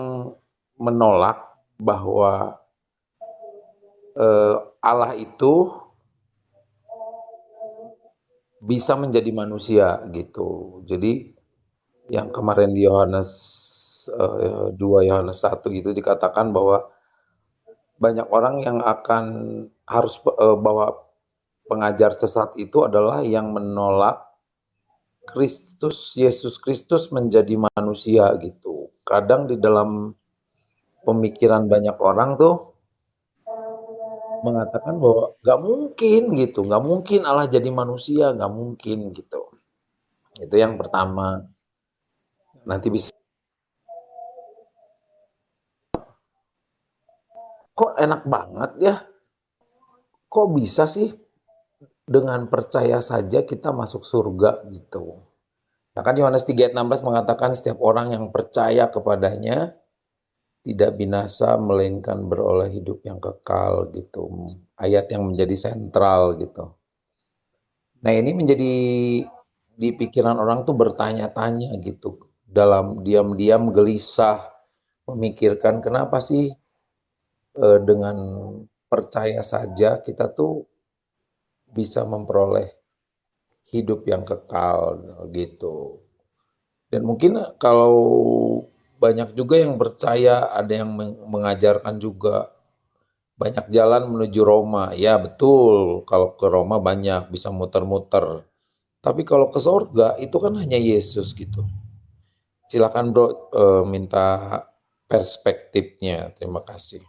menolak bahwa Allah itu bisa menjadi manusia gitu. Jadi yang kemarin di Yohanes 2 Yohanes 1 itu dikatakan bahwa banyak orang yang akan harus bahwa pengajar sesat itu adalah yang menolak Yesus Kristus menjadi manusia gitu. Kadang di dalam pemikiran banyak orang tuh mengatakan bahwa nggak mungkin gitu, nggak mungkin Allah jadi manusia, nggak mungkin gitu. Itu yang pertama. Nanti bisa, kok enak banget ya, kok bisa sih dengan percaya saja kita masuk surga gitu. Nah kan Yohanes 3 ayat 16 mengatakan setiap orang yang percaya kepadanya tidak binasa melainkan beroleh hidup yang kekal gitu. Ayat yang menjadi sentral gitu. Nah ini menjadi di pikiran orang tuh bertanya-tanya gitu. Dalam diam-diam gelisah memikirkan kenapa sih dengan percaya saja kita tuh bisa memperoleh hidup yang kekal gitu. Dan mungkin kalau banyak juga yang percaya, ada yang mengajarkan juga banyak jalan menuju Roma. Ya betul, kalau ke Roma banyak bisa muter-muter. Tapi kalau ke surga itu kan hanya Yesus gitu. Silakan Bro, minta perspektifnya. Terima kasih.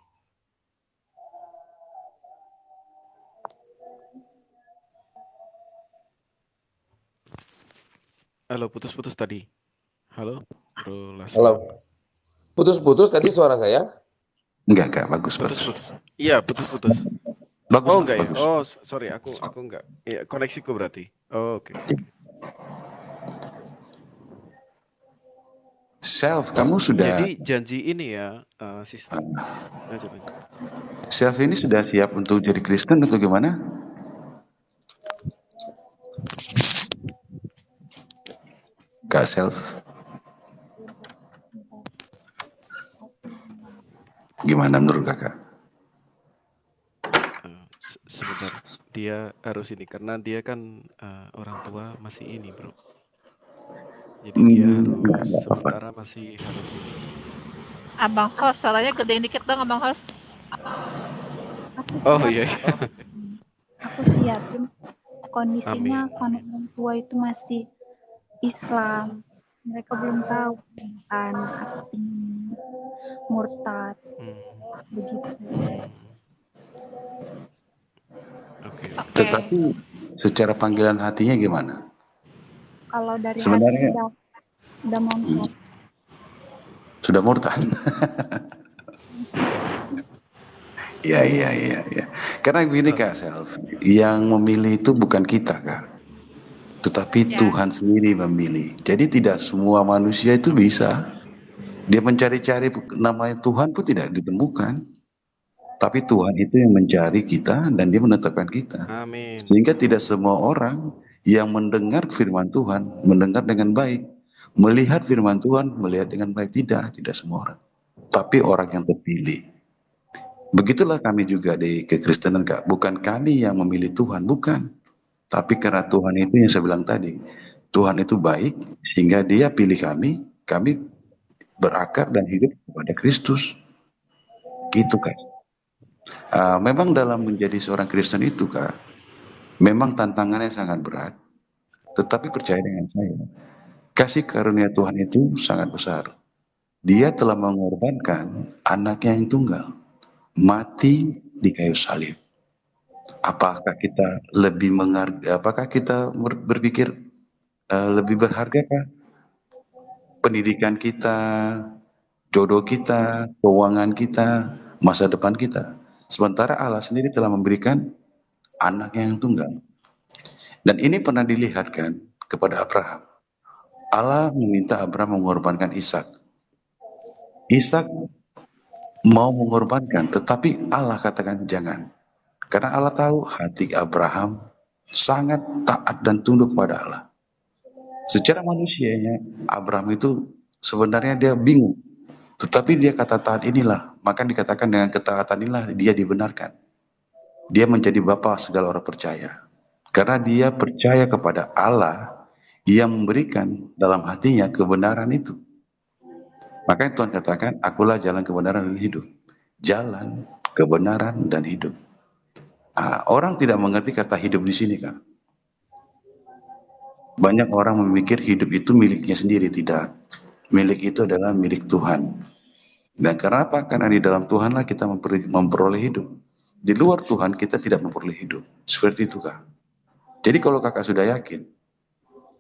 Halo, putus-putus tadi. Halo, Bro Lasroha. Halo. Putus-putus tadi suara saya? Enggak Kak, bagus. Putus-putus. Iya, putus-putus. Bagus, Oh enggak bagus. ya? Oh sorry, aku enggak. Iya, koneksiku berarti. Oh, oke. Self, kamu sudah. Jadi janji ini ya, sister. Self ini sudah siap untuk jadi Kristen atau gimana? Kak Self. Gimana menurut kakak? Sebentar, dia harus ini karena dia kan orang tua masih ini bro. Jadi dia harus Enggak apa-apa. sementara masih harus ini. Abang host, salahnya gedein dikit dong abang host. Aku Oh siap, iya. Kak. Aku siap. Cuma kondisinya Amin. kan orang tua itu masih Islam. Mereka belum tahu kan artinya murtad Hmm, begitu. hmm. Oke, oke. Oke. Tetapi secara panggilan hatinya gimana? Kalau dari hati Sebenarnya udah mantap. sudah murtad. Iya, iya, iya, iya. Karena begini Kak Self, yang memilih itu bukan kita Kak, tetapi Ya. Tuhan sendiri memilih. Jadi tidak semua manusia itu bisa. Dia mencari-cari namanya Tuhan pun tidak ditemukan. Tapi Tuhan itu yang mencari kita dan dia menetapkan kita. Amin. Sehingga tidak semua orang yang mendengar firman Tuhan, mendengar dengan baik. Melihat firman Tuhan, melihat dengan baik. Tidak semua orang. Tapi orang yang terpilih. Begitulah kami juga di kekristenan Kak. Bukan kami yang memilih Tuhan, bukan. Tapi karena Tuhan itu yang saya bilang tadi. Tuhan itu baik, sehingga dia pilih kami berakar dan hidup kepada Kristus. Gitu Kak. Memang dalam menjadi seorang Kristen itu Kak, memang tantangannya sangat berat. Tetapi percaya dengan saya, kasih karunia Tuhan itu sangat besar. Dia telah mengorbankan anaknya yang tunggal, mati di kayu salib. Apakah kita lebih apakah kita berpikir lebih berharga kah? Pendidikan kita, jodoh kita, keuangan kita, masa depan kita. Sementara Allah sendiri telah memberikan anaknya yang tunggal. Dan ini pernah dilihatkan kepada Abraham. Allah meminta Abraham mengorbankan Ishak. Ishak mau mengorbankan, tetapi Allah katakan jangan. Karena Allah tahu hati Abraham sangat taat dan tunduk kepada Allah. Secara manusianya, Abraham itu sebenarnya dia bingung. Tetapi dia kata taat inilah, maka dikatakan dengan ketaatan inilah dia dibenarkan. Dia menjadi bapa segala orang percaya. Karena dia percaya kepada Allah yang memberikan dalam hatinya kebenaran itu. Makanya Tuhan katakan, akulah jalan kebenaran dan hidup. Jalan, kebenaran, dan hidup. Orang tidak mengerti kata hidup di sini, Kak. Banyak orang memikir hidup itu miliknya sendiri, tidak. Milik itu adalah milik Tuhan. Dan karena apa? Karena di dalam Tuhanlah kita memperoleh hidup. Di luar Tuhan kita tidak memperoleh hidup. Seperti itu, Kak. Jadi kalau kakak sudah yakin,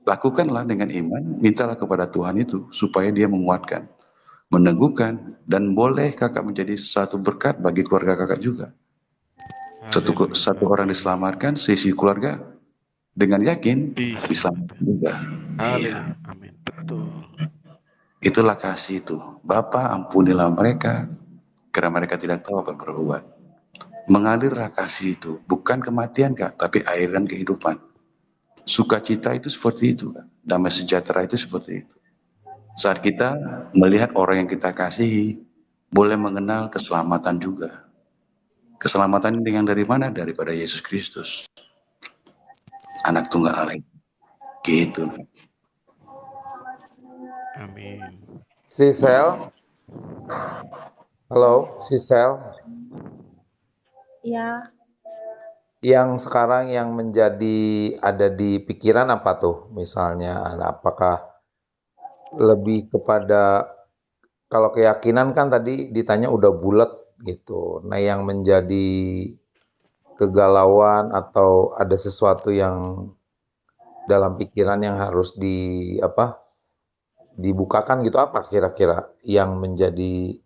lakukanlah dengan iman, mintalah kepada Tuhan itu supaya dia menguatkan, meneguhkan, dan boleh kakak menjadi satu berkat bagi keluarga kakak juga. Satu orang diselamatkan, sisi keluarga dengan yakin diselamatkan juga. Iya. Amin. Betul. Itulah kasih itu. Bapa ampunilah mereka, karena mereka tidak tahu apa yang berbuat. Mengalirlah kasih itu, bukan kematian Kak, tapi air dan kehidupan. Sukacita itu seperti itu Kak. Damai sejahtera itu seperti itu. Saat kita melihat orang yang kita kasihi, boleh mengenal keselamatan juga. Keselamatan dengan dari mana? Daripada Yesus Kristus. Anak tunggal Allah. Gitu. Amin. Sisel, halo, Sisel. Ya, Yang sekarang yang menjadi ada di pikiran apa tuh? Misalnya, apakah lebih kepada kalau keyakinan kan tadi ditanya udah bulat gitu. Nah, yang menjadi kegalauan atau ada sesuatu yang dalam pikiran yang harus dibukakan gitu apa kira-kira yang menjadi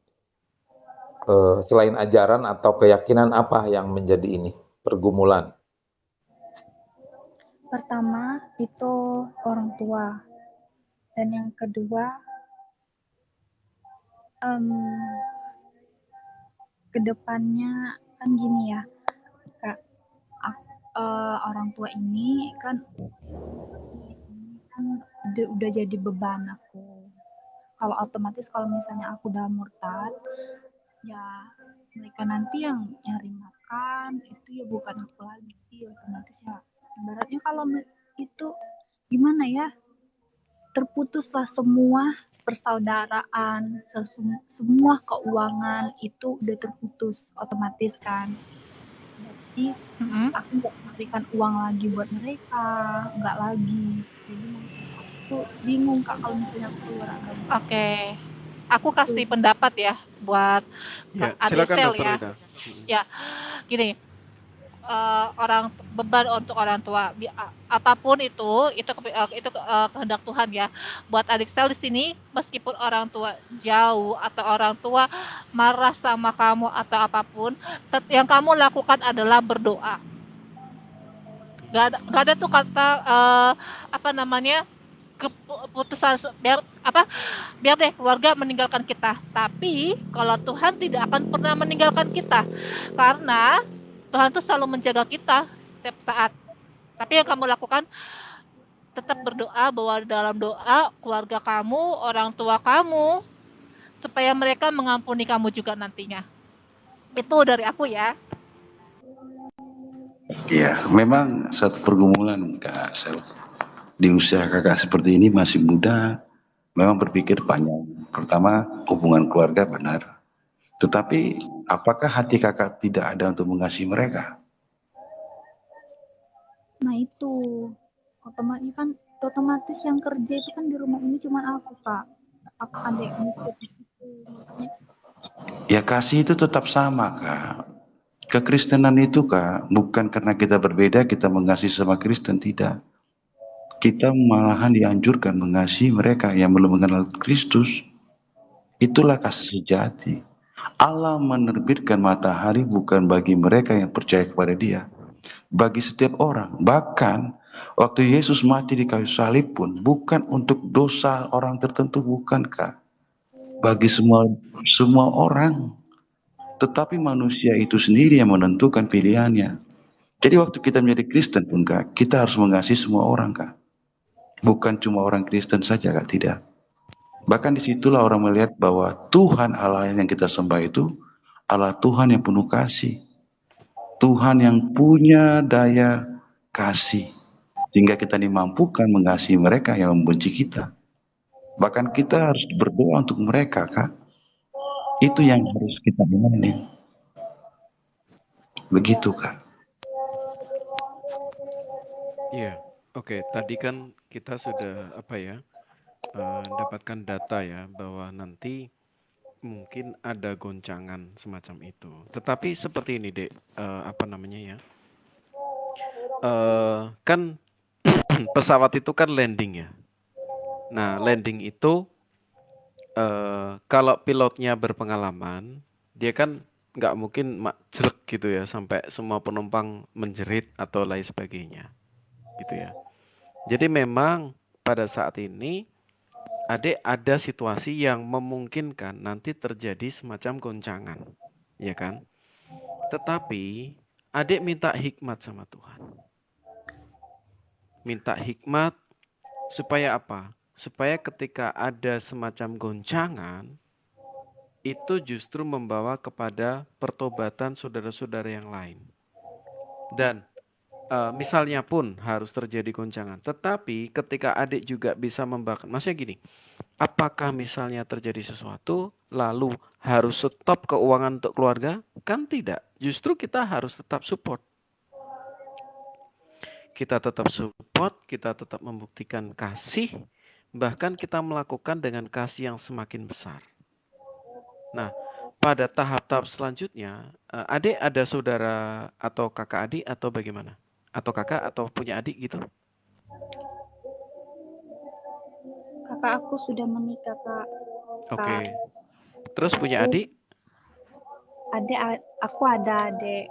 selain ajaran atau keyakinan apa yang menjadi ini pergumulan? pertama itu orang tua. Dan yang kedua, kedepannya kan gini ya, Kak. Orang tua ini kan udah jadi beban aku. Kalau otomatis kalau misalnya aku udah murtad, ya mereka nanti yang nyari makan itu ya bukan aku lagi, otomatis ya ibaratnya kalau itu gimana ya, terputuslah semua persaudaraan, semua keuangan itu udah terputus otomatis kan. Jadi aku nggak memberikan uang lagi buat mereka, nggak lagi. Jadi aku bingung Kak kalau misalnya aku keluar agama. Oke. Aku kasih pendapat ya buat Ya, Kak silakan Adesel Dokter ya. Lina. Ya, gini. Beban untuk orang tua apapun itu kehendak Tuhan ya. Buat adik Sel di sini, meskipun orang tua jauh atau orang tua marah sama kamu atau apapun, yang kamu lakukan adalah berdoa. Gak ada tuh kata keputusan biar deh keluarga meninggalkan kita. Tapi kalau Tuhan tidak akan pernah meninggalkan kita, karena Tuhan tuh selalu menjaga kita setiap saat. Tapi yang kamu lakukan tetap berdoa, bahwa dalam doa keluarga kamu, orang tua kamu, supaya mereka mengampuni kamu juga nantinya. Itu dari aku ya. Ya, memang satu pergumulan Kak Sel. Di usia kakak seperti ini masih muda, memang berpikir panjang. Pertama, hubungan keluarga benar. Tetapi apakah hati kakak tidak ada untuk mengasihi mereka? Nah itu otomatis yang kerja itu kan di rumah ini cuma aku Kak. Aku adiknya di situ. Ya kasih itu tetap sama Kak. Kekristenan itu Kak, bukan karena kita berbeda kita mengasihi sama Kristen, tidak. Kita malahan dianjurkan mengasihi mereka yang belum mengenal Kristus. Itulah kasih sejati. Allah menerbitkan matahari bukan bagi mereka yang percaya kepada Dia, bagi setiap orang. Bahkan waktu Yesus mati di kayu salib pun bukan untuk dosa orang tertentu, bukan Kak. Bagi semua orang. Tetapi manusia itu sendiri yang menentukan pilihannya. Jadi waktu kita menjadi Kristen pun Kak, kita harus mengasihi semua orang Kak. Bukan cuma orang Kristen saja Kak, tidak. Bahkan disitulah orang melihat bahwa Tuhan Allah yang kita sembah itu Allah Tuhan yang penuh kasih. Tuhan yang punya daya kasih. Sehingga kita dimampukan mengasihi mereka yang membenci kita. Bahkan kita harus berdoa untuk mereka Kak. Itu yang harus kita imani. Begitu Kak. Iya, oke. Tadi kan kita sudah dapatkan data ya bahwa nanti mungkin ada goncangan semacam itu. Tetapi seperti ini Dek, kan pesawat itu kan landing ya. Nah, landing itu kalau pilotnya berpengalaman, dia kan nggak mungkin jelek gitu ya sampai semua penumpang menjerit atau lain sebagainya, gitu ya. Jadi memang pada saat ini Adik ada situasi yang memungkinkan nanti terjadi semacam goncangan, ya kan? Tetapi Adik minta hikmat sama Tuhan. Minta hikmat supaya apa? Supaya ketika ada semacam goncangan, itu justru membawa kepada pertobatan saudara-saudara yang lain. Dan misalnya pun harus terjadi goncangan, tetapi ketika adik juga bisa membakar, maksudnya gini, apakah misalnya terjadi sesuatu lalu harus stop keuangan untuk keluarga? Kan tidak, justru kita harus tetap support. Kita tetap support, kita tetap membuktikan kasih, bahkan kita melakukan dengan kasih yang semakin besar. Nah, pada tahap-tahap selanjutnya, adik ada saudara atau kakak adik atau bagaimana? Atau kakak atau punya adik gitu? Kakak aku sudah menikah Kak. Oke. Terus punya adik? Aku ada adik.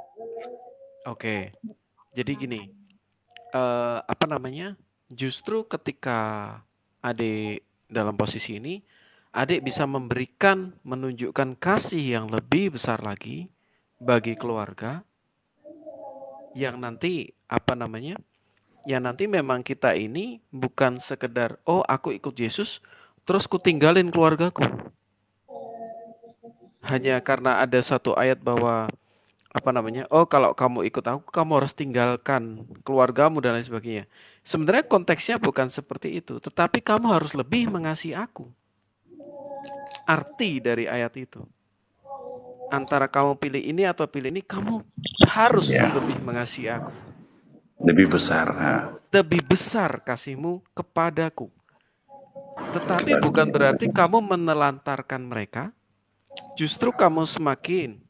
Oke. Jadi gini, justru ketika adik dalam posisi ini, adik bisa menunjukkan kasih yang lebih besar lagi bagi keluarga, yang nanti yang nanti memang kita ini bukan sekedar aku ikut Yesus terus ku tinggalin keluargaku hanya karena ada satu ayat bahwa oh kalau kamu ikut aku, kamu harus tinggalkan keluargamu dan lain sebagainya. Sebenarnya konteksnya bukan seperti itu, tetapi kamu harus lebih mengasihi aku. Arti dari ayat itu. Antara kamu pilih ini atau pilih ini, kamu harus lebih mengasihi aku. Lebih besar. Lebih besar kasihmu kepadaku. Tetapi bukan berarti kamu menelantarkan mereka. Justru kamu semakin,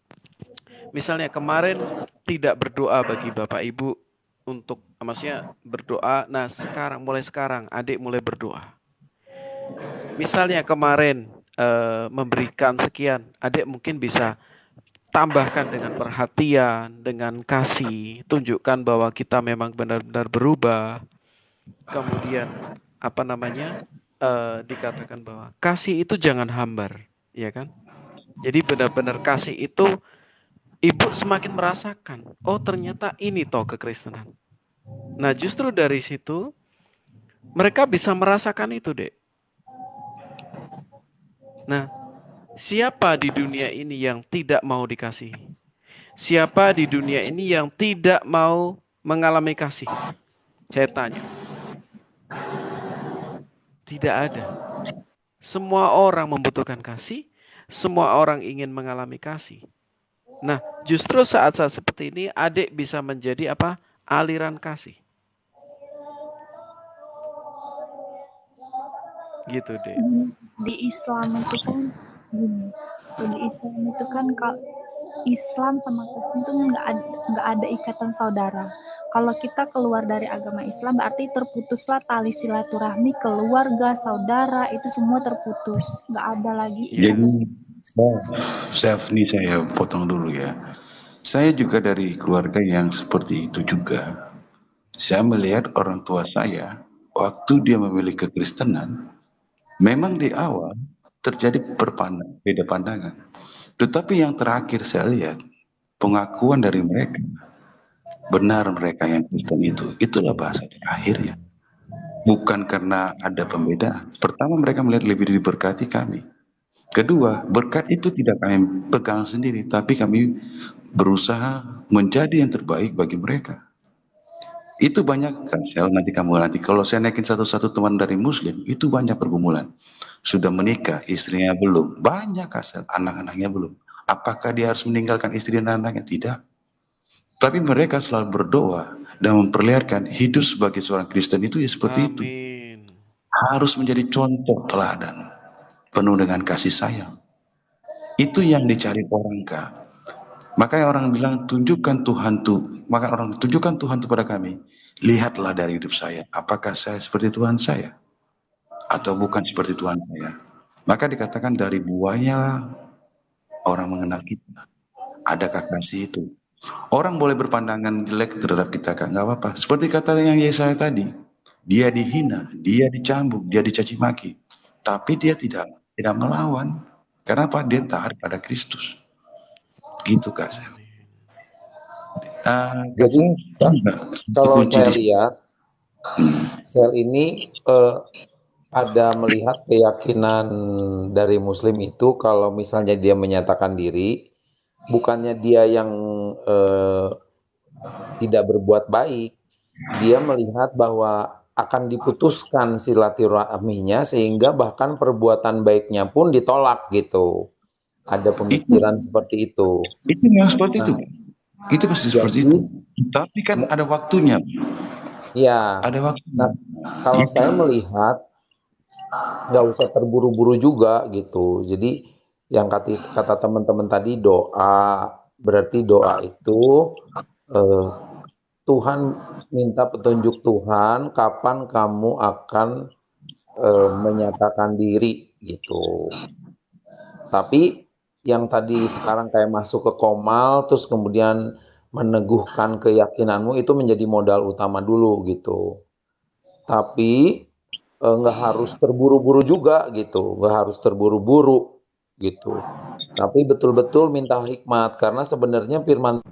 misalnya kemarin tidak berdoa bagi Bapak Ibu untuk, maksudnya berdoa, nah mulai sekarang adik mulai berdoa. Misalnya kemarin memberikan sekian, adik mungkin bisa tambahkan dengan perhatian, dengan kasih, tunjukkan bahwa kita memang benar-benar berubah. Kemudian dikatakan bahwa kasih itu jangan hambar, ya kan? Jadi benar-benar kasih itu, ibu semakin merasakan, oh ternyata ini toh kekristenan. Nah justru dari situ mereka bisa merasakan itu, Dek. Nah, siapa di dunia ini yang tidak mau dikasihi? Siapa di dunia ini yang tidak mau mengalami kasih? Saya tanya. Tidak ada. Semua orang membutuhkan kasih, semua orang ingin mengalami kasih. Nah, justru saat-saat seperti ini, adik bisa menjadi aliran kasih. Gitu deh. Di Islam itu kan gini. Di Islam itu kan Islam sama Kristen itu nggak ada ikatan saudara. Kalau kita keluar dari agama Islam berarti terputuslah tali silaturahmi, keluarga, saudara, itu semua terputus. Nggak ada lagi ikatan. Jadi saya potong dulu ya. Saya juga dari keluarga yang seperti itu juga. Saya melihat orang tua saya, waktu dia memilih kekristenan, memang di awal terjadi beda pandangan. Tetapi yang terakhir saya lihat, pengakuan dari mereka, benar mereka yang Kristen itulah bahasa terakhirnya. Bukan karena ada pembedaan. Pertama, mereka melihat lebih diberkati kami. Kedua, berkat itu tidak kami pegang sendiri, tapi kami berusaha menjadi yang terbaik bagi mereka. Itu banyak kan, nanti kalau saya naikin satu-satu teman dari Muslim, itu banyak pergumulan. Sudah menikah, istrinya belum, banyak hasil, anak-anaknya belum. Apakah dia harus meninggalkan istri dan anaknya? Tidak. Tapi mereka selalu berdoa dan memperlihatkan hidup sebagai seorang Kristen itu ya seperti itu. Harus menjadi contoh teladan, penuh dengan kasih sayang. Itu yang dicari orang, Kak. Makanya orang bilang tunjukkan Tuhan pada kami. Lihatlah dari hidup saya, apakah saya seperti Tuhan saya atau bukan seperti Tuhan saya. Maka dikatakan dari buahnya lah orang mengenal kita. Adakah kasih itu? Orang boleh berpandangan jelek terhadap kita, Kak, nggak apa-apa. Seperti kata yang Yesaya tadi, dia dihina, dia dicambuk, dia dicaci maki, tapi dia tidak melawan. Karena apa? Dia taat pada Kristus. Gitu, Kak. Jadi kalau saya lihat sel ini ada melihat keyakinan dari Muslim itu, kalau misalnya dia menyatakan diri, bukannya dia yang tidak berbuat baik, dia melihat bahwa akan diputuskan silaturahminya sehingga bahkan perbuatan baiknya pun ditolak gitu. Ada pemikiran seperti itu. Itu memang seperti itu. Itu pasti seperti itu. Tapi kan ada waktunya. Ya. Ada waktu. Nah, kalau saya melihat nggak usah terburu-buru juga gitu. Jadi yang kata teman-teman tadi, doa, berarti doa itu Tuhan minta petunjuk Tuhan kapan kamu akan menyatakan diri gitu. Tapi yang tadi sekarang kayak masuk ke komal terus kemudian meneguhkan keyakinanmu, itu menjadi modal utama dulu gitu. Tapi nggak harus terburu-buru juga gitu, nggak harus terburu-buru gitu. Tapi betul-betul minta hikmat, karena sebenarnya firman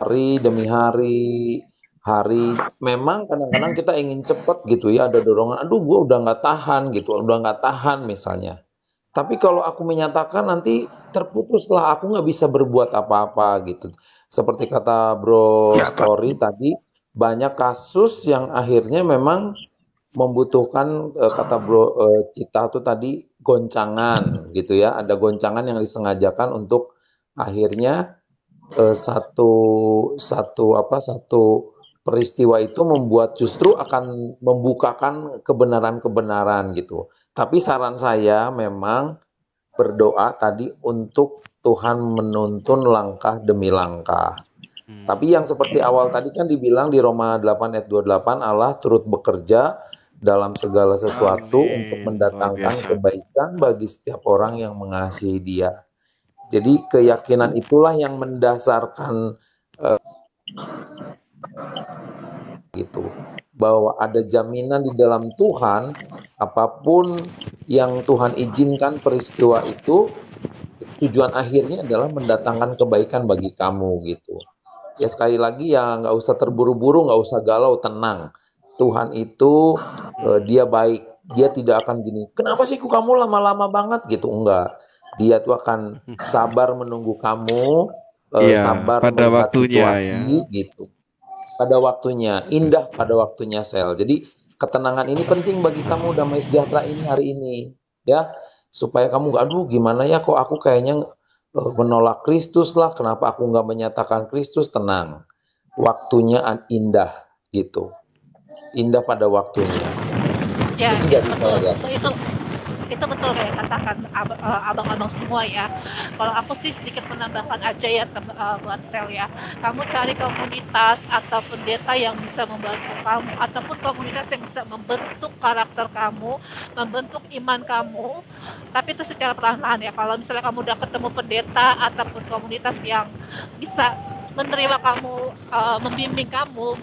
hari demi hari memang kadang-kadang kita ingin cepat gitu ya, ada dorongan, aduh gue udah nggak tahan gitu, udah nggak tahan misalnya. Tapi kalau aku menyatakan nanti terputuslah, aku nggak bisa berbuat apa-apa gitu. Seperti kata Bro Ya, Pak. Story tadi, banyak kasus yang akhirnya memang membutuhkan kata Bro Cita tuh tadi goncangan gitu ya. Ada goncangan yang disengajakan untuk akhirnya satu peristiwa itu membuat justru akan membukakan kebenaran-kebenaran gitu. Tapi saran saya memang berdoa tadi untuk Tuhan menuntun langkah demi langkah. Tapi yang seperti awal tadi kan dibilang di Roma 8 ayat 28, Allah turut bekerja dalam segala sesuatu untuk Amin. Luar mendatangkan biasa. kebaikan bagi setiap orang yang mengasihi Dia. Jadi keyakinan itulah yang mendasarkan gitu, bahwa ada jaminan di dalam Tuhan, apapun yang Tuhan izinkan peristiwa itu, tujuan akhirnya adalah mendatangkan kebaikan bagi kamu gitu. Ya sekali lagi ya nggak usah terburu-buru, nggak usah galau, tenang. Tuhan itu dia baik, dia tidak akan gini. Kenapa sih kok kamu lama-lama banget gitu? Enggak. Dia tuh akan sabar menunggu kamu, Iya, sabar pada melihat waktunya ya. situasi gitu. Pada waktunya, indah pada waktunya Sel. Jadi ketenangan ini penting bagi kamu, damai sejahtera ini hari ini, ya, supaya kamu nggak, aduh gimana ya kok aku kayaknya menolak Kristus lah, kenapa aku nggak menyatakan Kristus. Tenang, waktunya indah gitu, indah pada waktunya. Ya, Itu sih itu dari betul. saya. Itu betul kayak katakan abang-abang semua ya. Kalau aku sih sedikit menambahkan aja ya buat Sel ya. Kamu cari komunitas atau pendeta yang bisa membantu kamu, ataupun komunitas yang bisa membentuk karakter kamu, membentuk iman kamu. Tapi itu secara perlahan-lahan ya. Kalau misalnya kamu udah ketemu pendeta ataupun komunitas yang bisa menerima kamu, membimbing kamu,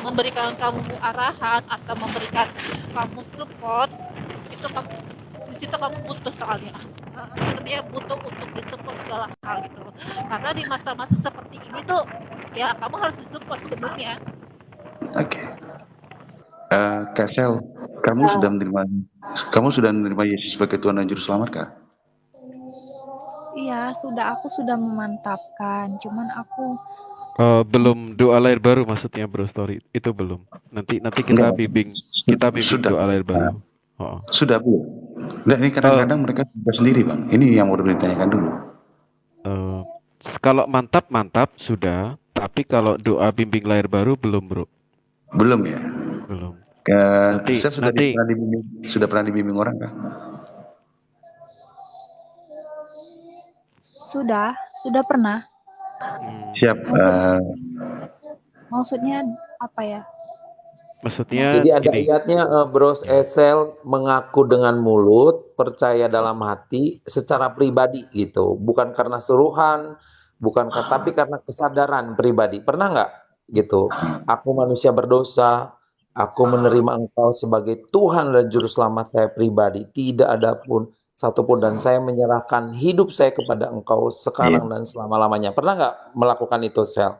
memberikan kamu arahan atau memberikan kamu support, itu kamu di situ kamu butuh soalnya, sebenarnya butuh untuk disupport segala hal gitu. Karena di masa-masa seperti ini tuh ya kamu harus disupport sebenarnya. Oke. Kak Sel, kamu sudah menerima Yesus sebagai Tuhan dan Juru Selamat, Kak? Iya, aku sudah memantapkan. Cuman aku Belum doa lahir baru maksudnya Bro Story, itu belum. Nanti kita Enggak, bimbing sudah. doa lahir baru. Oh. Sudah, Bu. Nah, ini kadang-kadang mereka sudah sendiri, Bang. Ini yang mau ditanyakan dulu. Kalau mantap sudah, tapi kalau doa bimbing lahir baru belum Bro. Belum ya? Belum. Saya sudah pernah dibimbing orang, Kak? sudah pernah. Siap. Maksudnya apa ya? Maksudnya Jadi ada ini. ayatnya, Bros Esel mengaku dengan mulut, percaya dalam hati secara pribadi gitu, bukan karena suruhan, tapi karena kesadaran pribadi. Pernah nggak gitu? Aku manusia berdosa, aku menerima Engkau sebagai Tuhan dan Juru Selamat saya pribadi. Tidak ada pun satupun, dan saya menyerahkan hidup saya kepada Engkau sekarang dan selama-lamanya. Pernah nggak melakukan itu, Sel?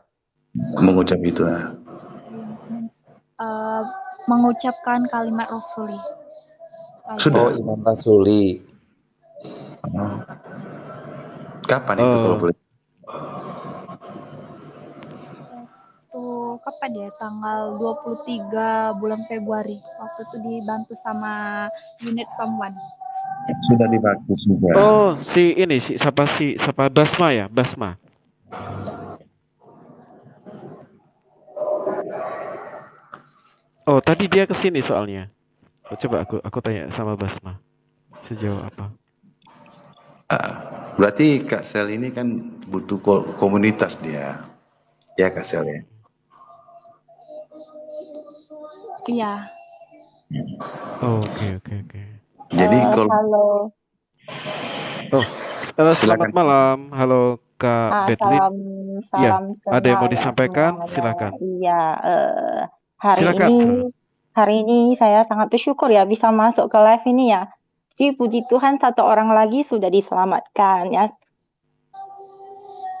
Mengucap itu. Mengucapkan kalimat Rasuli. Sudah. Oh, Imam Rasuli. Kapan itu kalau boleh? Kapan ya? Tanggal 23 bulan Februari. Waktu itu dibantu sama unit someone. Sudah dibantu juga. Oh, siapa Basma ya? Basma. Oh, tadi dia kesini soalnya. Coba aku tanya sama Basma. Sejauh apa? Berarti Kak Sel ini kan butuh komunitas dia. Ya Kak Sel ya? Iya. Oh, oke. Jadi kalau halo. Selamat malam. Halo Kak Betlin. Salam ada yang mau kenal disampaikan? semuanya. Silakan. Iya, Silakan. hari ini saya sangat bersyukur ya bisa masuk ke live ini ya. Jadi puji Tuhan satu orang lagi sudah diselamatkan ya.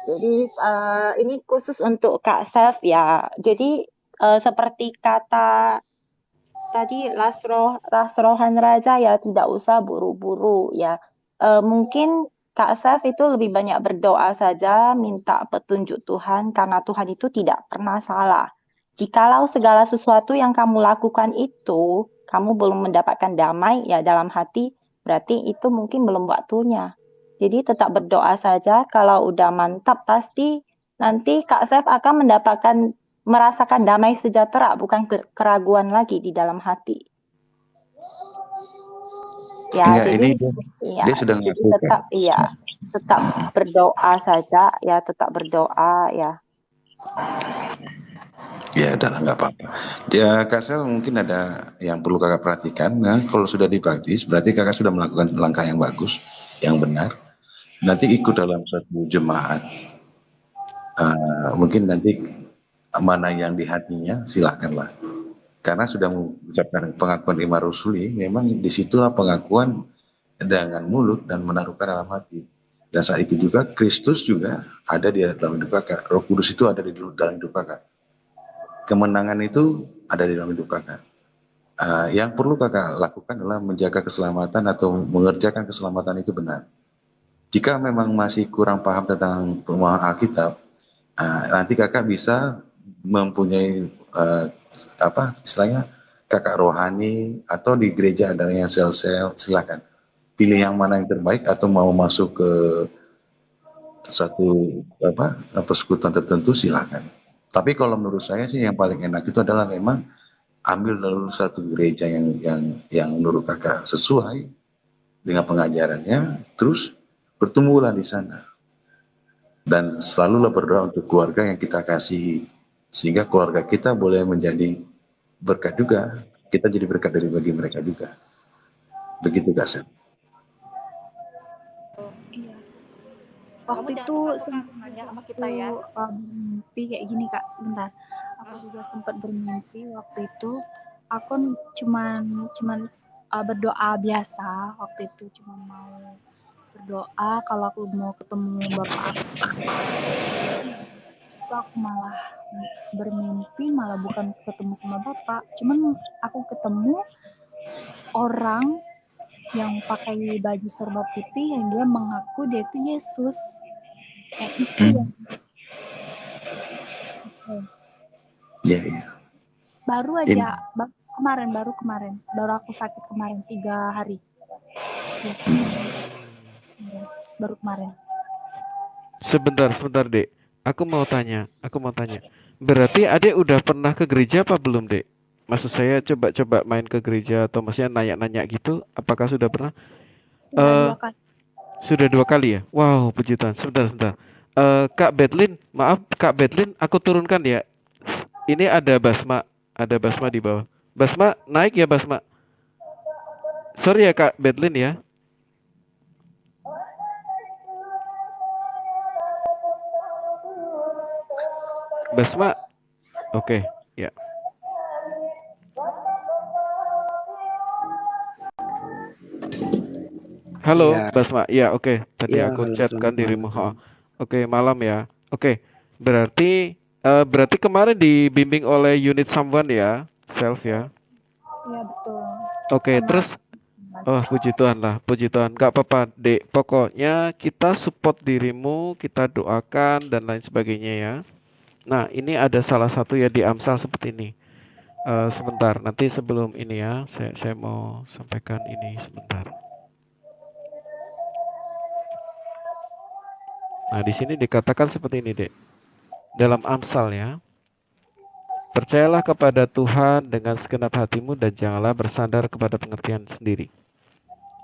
Jadi ini khusus untuk Kak Sef ya. Jadi seperti kata tadi Ras Rohan Raja ya, tidak usah buru-buru ya. mungkin Kak Sef itu lebih banyak berdoa saja, minta petunjuk Tuhan, karena Tuhan itu tidak pernah salah. Jikalau segala sesuatu yang kamu lakukan itu, kamu belum mendapatkan damai ya dalam hati, berarti itu mungkin belum waktunya. Jadi tetap berdoa saja, kalau udah mantap pasti nanti Kak Sef akan merasakan damai sejahtera, bukan keraguan lagi di dalam hati. Ya, Enggak, jadi dia sudah melakukan. tetap berdoa saja ya, tetap berdoa ya. Ya udah nggak apa-apa. Ya Kak Sel, mungkin ada yang perlu kakak perhatikan. Nah, kalau sudah dibaptis berarti kakak sudah melakukan langkah yang bagus, yang benar. Nanti ikut dalam satu jemaat. Mungkin nanti mana yang di hatinya silakanlah. Karena sudah mengucapkan pengakuan iman rusuli, memang disitulah pengakuan dengan mulut dan menaruhkan dalam hati. Dan saat itu juga Kristus juga ada di dalam hidup kakak. Roh Kudus itu ada di dalam hidup kakak. Kemenangan itu ada di dalam hidup kakak. Yang perlu kakak lakukan adalah menjaga keselamatan atau mengerjakan keselamatan itu benar. Jika memang masih kurang paham tentang pemahaman Alkitab, nanti kakak bisa mempunyai istilahnya kakak rohani, atau di gereja ada yang sel-sel, silakan pilih yang mana yang terbaik, atau mau masuk ke satu persekutuan tertentu silakan. Tapi kalau menurut saya sih yang paling enak itu adalah memang ambil dari satu gereja yang menurut kakak sesuai dengan pengajarannya, terus bertumbuhlah di sana. Dan selalulah berdoa untuk keluarga yang kita kasihi, sehingga keluarga kita boleh menjadi berkat juga, kita jadi berkat bagi mereka juga. Begitu Kak Sen. Iya. Waktu itu sempat sama kita ya. bermimpi kayak gini Kak, sebentar. Aku juga sempat bermimpi waktu itu. Aku cuman berdoa biasa waktu itu, cuma mau berdoa kalau aku mau ketemu Bapak aku. Itu aku malah bermimpi, malah bukan ketemu sama Bapak, cuman aku ketemu orang yang pakai baju serba putih yang dia mengaku dia itu Yesus. Itu Iya. Baru aja kemarin baru aku sakit kemarin 3 hari. Baru kemarin. Sebentar Dek. Aku mau tanya. Berarti Adek udah pernah ke gereja apa belum, Dek? Maksud saya coba main ke gereja atau maksudnya nanya-nanya gitu, apakah sudah pernah? Sudah 2 kali. Sudah 2 kali ya? Wow, puji Tuhan. Sebentar. Kak Bedlin, maaf Kak Bedlin, aku turunkan ya. Ini ada Basma di bawah. Basma, naik ya Basma. Sorry ya Kak Bedlin ya. Basma, oke, ya. Halo, ya. Basma, ya oke. Tadi ya, aku chatkan dirimu. Oke, malam ya. Oke, berarti kemarin dibimbing oleh unit someone ya, self ya. Iya betul. Oke, terus, puji Tuhan, gak apa-apa, Dek. Pokoknya kita support dirimu, kita doakan dan lain sebagainya ya. Nah, ini ada salah satu ya di Amsal seperti ini. Sebentar, nanti sebelum ini ya, saya mau sampaikan ini sebentar. Nah, di sini dikatakan seperti ini, Dek. Dalam Amsal ya. Percayalah kepada Tuhan dengan segenap hatimu dan janganlah bersandar kepada pengertian sendiri.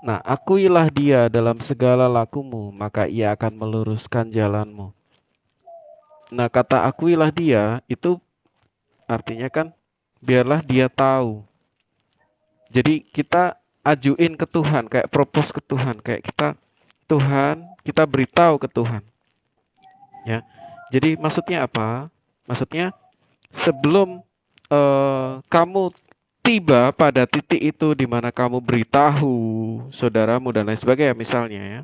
Nah, akuilah Dia dalam segala lakumu, maka Ia akan meluruskan jalanmu. Nah, kata akuilah Dia itu artinya kan biarlah Dia tahu. Jadi kita ajuin ke Tuhan, kayak propose ke Tuhan, kayak kita beritahu ke Tuhan. Ya. Jadi maksudnya apa? Maksudnya sebelum kamu tiba pada titik itu di mana kamu beritahu saudaramu dan lain sebagainya misalnya ya,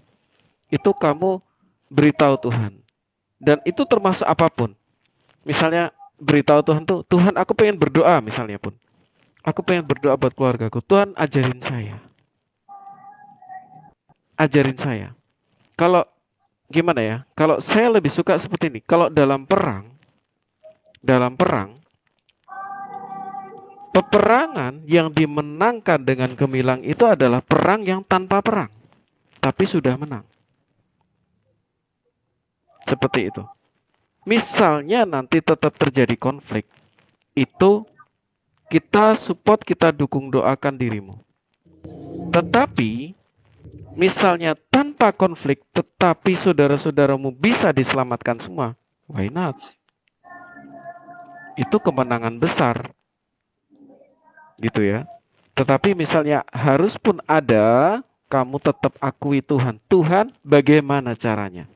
itu kamu beritahu Tuhan. Dan itu termasuk apapun. Misalnya beritahu Tuhan tuh, Tuhan aku pengen berdoa misalnya pun. Aku pengen berdoa buat keluargaku. Tuhan ajarin saya. ajarin saya. Kalau gimana ya? Kalau saya lebih suka seperti ini. Kalau dalam perang, peperangan yang dimenangkan dengan gemilang itu adalah perang yang tanpa perang, tapi sudah menang. Seperti itu. Misalnya nanti tetap terjadi konflik, itu kita support, kita dukung, doakan dirimu. Tetapi misalnya tanpa konflik, tetapi saudara-saudaramu bisa diselamatkan semua, why not? Itu kemenangan besar, gitu ya. Tetapi misalnya harus pun ada, kamu tetap akui Tuhan. Tuhan, bagaimana caranya?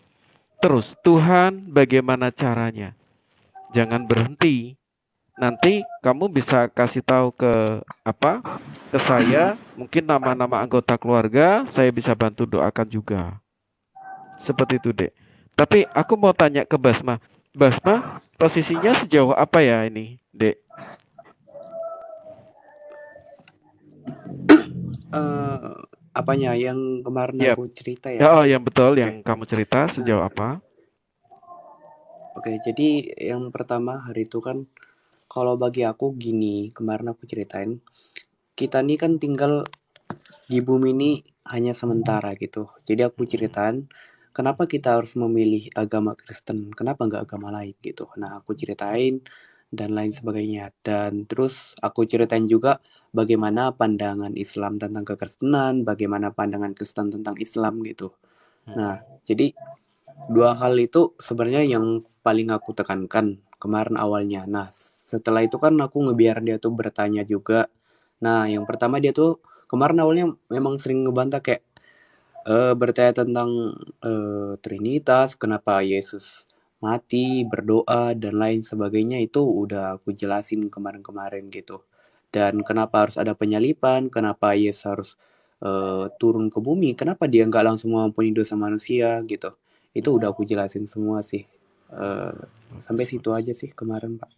Terus, Tuhan, bagaimana caranya? Jangan berhenti. Nanti kamu bisa kasih tahu ke saya, mungkin nama-nama anggota keluarga, saya bisa bantu doakan juga. Seperti itu, Dek. Tapi aku mau tanya ke Basma. Basma, posisinya sejauh apa ya ini, Dek? Apanya yang kemarin Yap. aku cerita ya? Oh, yang betul, Oke. yang kamu cerita sejauh apa? Oke, jadi yang pertama hari itu kan, kalau bagi aku gini, kemarin aku ceritain, kita nih kan tinggal di bumi ini hanya sementara gitu. Jadi aku ceritain, kenapa kita harus memilih agama Kristen, kenapa nggak agama lain gitu. Nah, aku ceritain dan lain sebagainya. Dan terus aku ceritain juga bagaimana pandangan Islam tentang kekristenan, bagaimana pandangan Kristen tentang Islam gitu. Nah, jadi dua hal itu sebenarnya yang paling aku tekankan kemarin awalnya. Nah, setelah itu kan aku ngebiar dia tuh bertanya juga. Nah, yang pertama dia tuh kemarin awalnya memang sering ngebantah kayak bertanya tentang Trinitas, kenapa Yesus mati, berdoa, dan lain sebagainya. Itu udah aku jelasin kemarin-kemarin gitu. Dan kenapa harus ada penyalipan, kenapa Yesus harus turun ke bumi, kenapa dia nggak langsung mengampuni dosa manusia gitu. Itu udah aku jelasin semua sih. Sampai situ aja sih kemarin, Pak.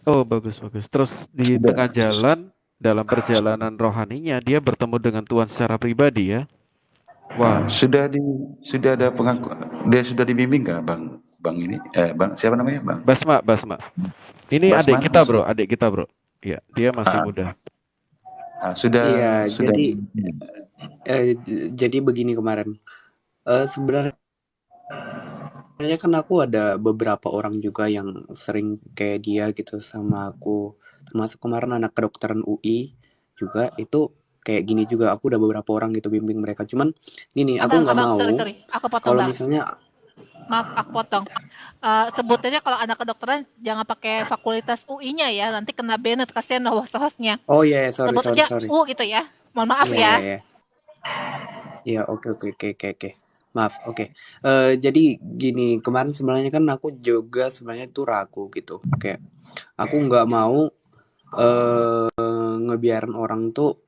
Oh, bagus. Terus di tengah jalan, dalam perjalanan rohaninya, dia bertemu dengan Tuhan secara pribadi ya. Wah. Sudah ada dia sudah dibimbing nggak, Bang ini? Bang siapa namanya, Bang? Basma. Ini Basma? adik kita, Bro. Iya, dia masih muda. Sudah. Jadi begini kemarin. Sebenarnya kan aku ada beberapa orang juga yang sering kayak dia gitu sama aku, termasuk kemarin anak kedokteran UI juga itu kayak gini juga. Aku udah beberapa orang gitu bimbing mereka, cuman ini aku nggak mau kalau misalnya aku potong. Sebutnya kalau anak kedokteran jangan pakai fakultas UI-nya ya, nanti kena banned, kasihan host-hostnya. Oh iya, sorry. U gitu ya, mohon maaf ya. Iya, oke. Maaf, oke. Jadi gini, kemarin sebenarnya kan aku juga sebenarnya tuh ragu gitu. Kayak aku nggak mau ngebiarin orang tuh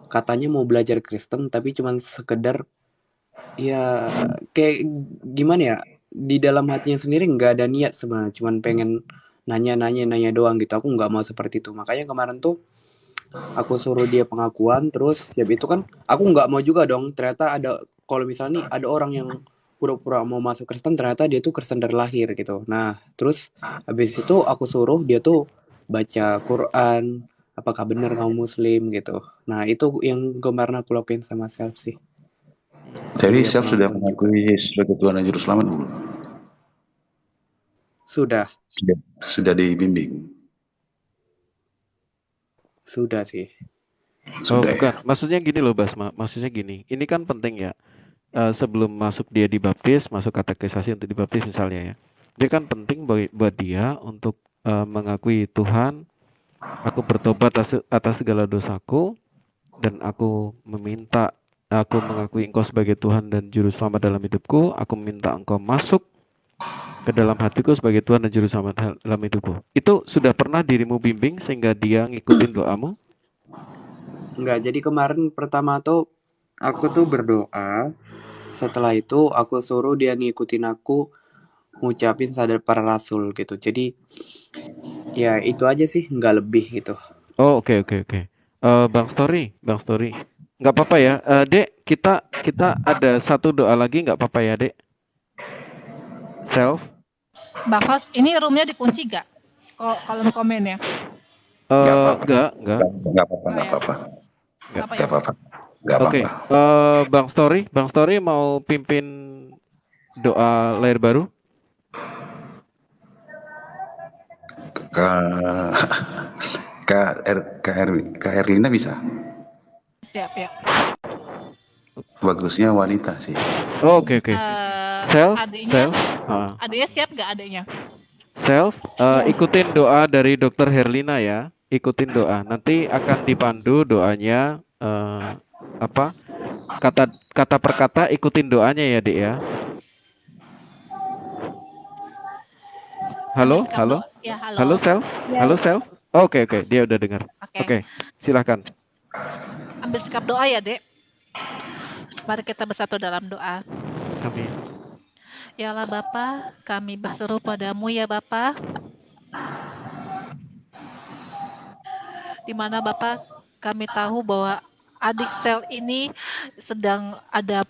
katanya mau belajar Kristen tapi cuman sekedar ya kayak gimana ya, di dalam hatinya sendiri nggak ada niat sebenarnya, cuman pengen nanya doang gitu. Aku nggak mau seperti itu. Makanya kemarin tuh aku suruh dia pengakuan, terus ya itu kan aku nggak mau juga dong ternyata ada, kalau misalnya nih ada orang yang pura-pura mau masuk Kristen ternyata dia tuh Kristen dari lahir gitu. Nah terus habis itu aku suruh dia tuh baca Quran, apakah benar kamu Muslim gitu. Nah itu yang kemarin aku lakuin sama Self sih. Jadi Self sudah mengakui Yesus sebagai Tuhan dan Juru Selamat belum? Sudah dibimbing. Sudah sih. Bukan. Maksudnya gini loh, Basma. Maksudnya gini. Ini kan penting ya. Sebelum masuk dia dibaptis, masuk katekisasi untuk dibaptis misalnya ya. Dia kan penting buat dia untuk mengakui Tuhan, aku bertobat atas segala dosaku, dan aku mengakui Engkau sebagai Tuhan dan Juru Selamat dalam hidupku. Aku minta Engkau masuk ke dalam hatiku sebagai Tuhan dan Juru Selamat dalam hidupku. Itu sudah pernah dirimu bimbing sehingga dia ngikutin doamu? Enggak, jadi kemarin pertama tuh aku tuh berdoa. Setelah itu aku suruh dia ngikutin aku ngucapin sadar para rasul gitu. Jadi ya itu aja sih, nggak lebih gitu. Oh, oke. Bang Story, nggak apa-apa ya, Dek. Kita ada satu doa lagi, nggak apa-apa ya, Dek. Self. Bapak, ini roomnya dikunci gak? Kolom komennya. Nggak apa-apa. Enggak. Nggak apa-apa, nggak apa-apa. Nggak apa-apa. Nggak Oke, apa-apa. Bang Story mau pimpin doa lahir baru? Kak Erlina bisa? Siap ya. Bagusnya wanita sih. Oke. Self. Adiknya siap gak adiknya? Self, ikutin doa dari Dr. Herlina ya. Ikutin doa. Nanti akan dipandu doanya kata per kata, ikutin doanya ya, Dik ya. Halo? Ya, halo. Halo, Self? Halo, Self? Oke, dia udah dengar. Oke, silakan. Ambil sikap doa ya, Dek. Mari kita bersatu dalam doa. Amin. Ya Allah Bapa, kami berseru padamu ya Bapa. Di mana Bapa, kami tahu bahwa adik Sel ini sedang ada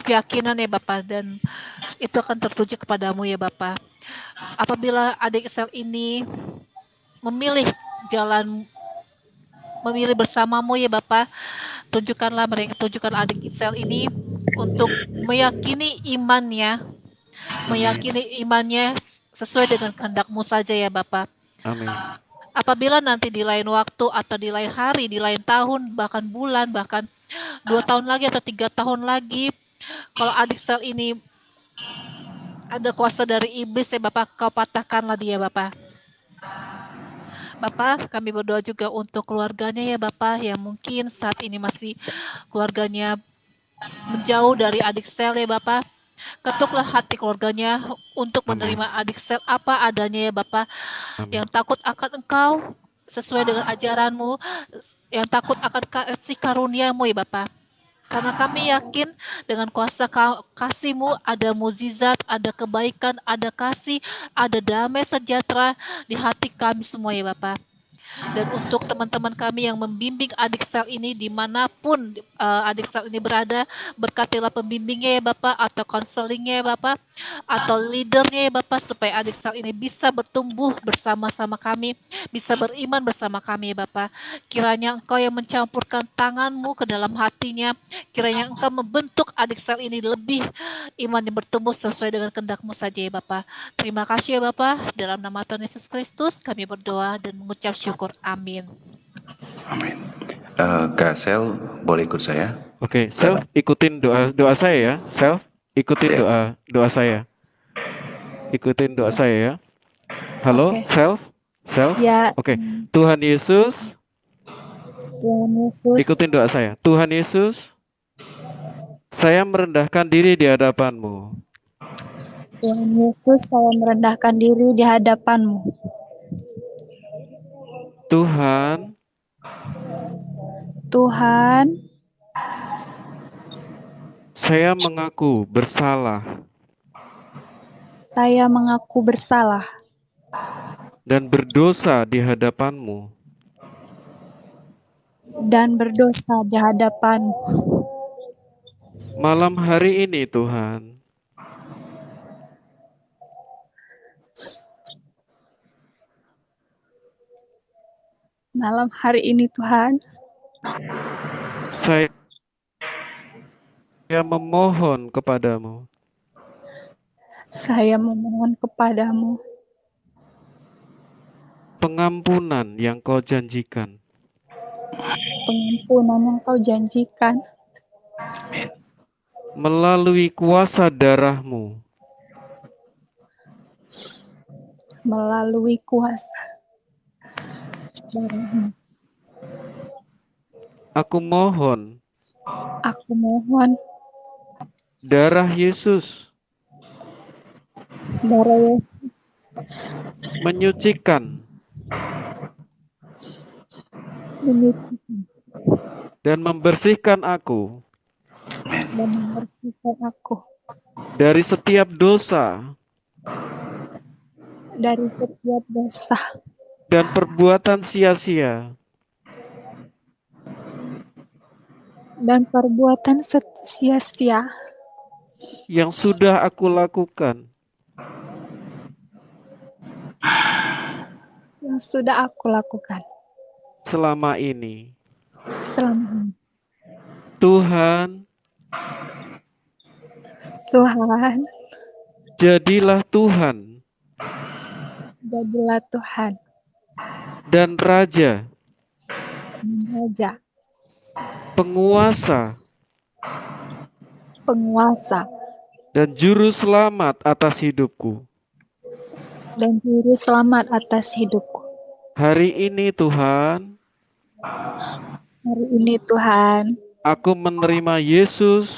keyakinan ya Bapa, dan itu akan tertuju kepadamu ya Bapa. Apabila adik Sel ini memilih bersamamu ya Bapa, tunjukkanlah adik Sel ini untuk meyakini imannya sesuai dengan kehendak-Mu saja ya Bapa. Amin. Apabila nanti di lain waktu atau di lain hari, di lain tahun, bahkan bulan, bahkan 2 tahun lagi atau 3 tahun lagi, kalau adik Sel ini ada kuasa dari iblis ya Bapak, Kau patahkanlah dia Bapak. Bapak, kami berdoa juga untuk keluarganya ya Bapak, yang mungkin saat ini masih keluarganya menjauh dari adik Sel ya Bapak. Ketuklah hati keluarganya untuk menerima adik Sel apa adanya ya Bapak. Yang takut akan Engkau sesuai dengan ajaran-Mu, yang takut akan kasih karunia-Mu ya Bapak. Karena kami yakin dengan kuasa kasih-Mu ada mukjizat, ada kebaikan, ada kasih, ada damai sejahtera di hati kami semua ya Bapak. Dan untuk teman-teman kami yang membimbing adik Sel ini dimanapun adik Sel ini berada, berkatilah pembimbingnya ya Bapak, atau konselingnya ya Bapak, atau leadernya ya Bapak, supaya adik Sel ini bisa bertumbuh bersama-sama kami, bisa beriman bersama kami ya Bapak. Kiranya Engkau yang mencampurkan tangan-Mu ke dalam hatinya, kiranya Engkau membentuk adik Sel ini lebih iman yang bertumbuh sesuai dengan kehendak-Mu saja ya Bapak. Terima kasih ya Bapak, dalam nama Tuhan Yesus Kristus kami berdoa dan mengucap syukur. Amin. Amin. Kak Sel, boleh ikut saya? Oke, Sel, ikutin doa saya ya. Sel, ikutin doa saya. Ikutin doa saya ya. Halo, Sel? Ya. Oke. Tuhan Yesus. Ikutin doa saya. Tuhan Yesus, saya merendahkan diri di hadapan-Mu. Tuhan Yesus, saya merendahkan diri di hadapan-Mu. Tuhan, saya mengaku bersalah. Dan berdosa di hadapan-Mu. Malam hari ini Tuhan, saya memohon kepadamu. Pengampunan yang Kau janjikan. Melalui kuasa darah-Mu. Aku mohon. Darah Yesus. Menyucikan. Dan membersihkan aku. Dari setiap dosa. Dan perbuatan sia-sia. dan perbuatan sia-sia yang sudah aku lakukan selama ini. Tuhan, jadilah Tuhan dan Raja, penguasa dan Juru Selamat atas hidupku. Hari ini Tuhan, aku menerima Yesus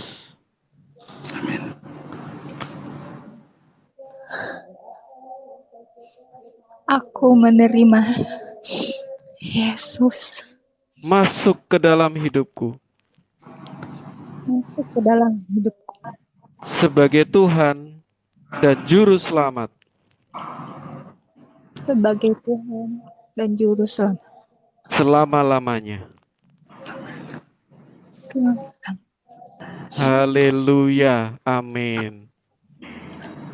masuk ke dalam hidupku sebagai Tuhan dan Juru Selamat. Selama-lamanya. Haleluya. Amin.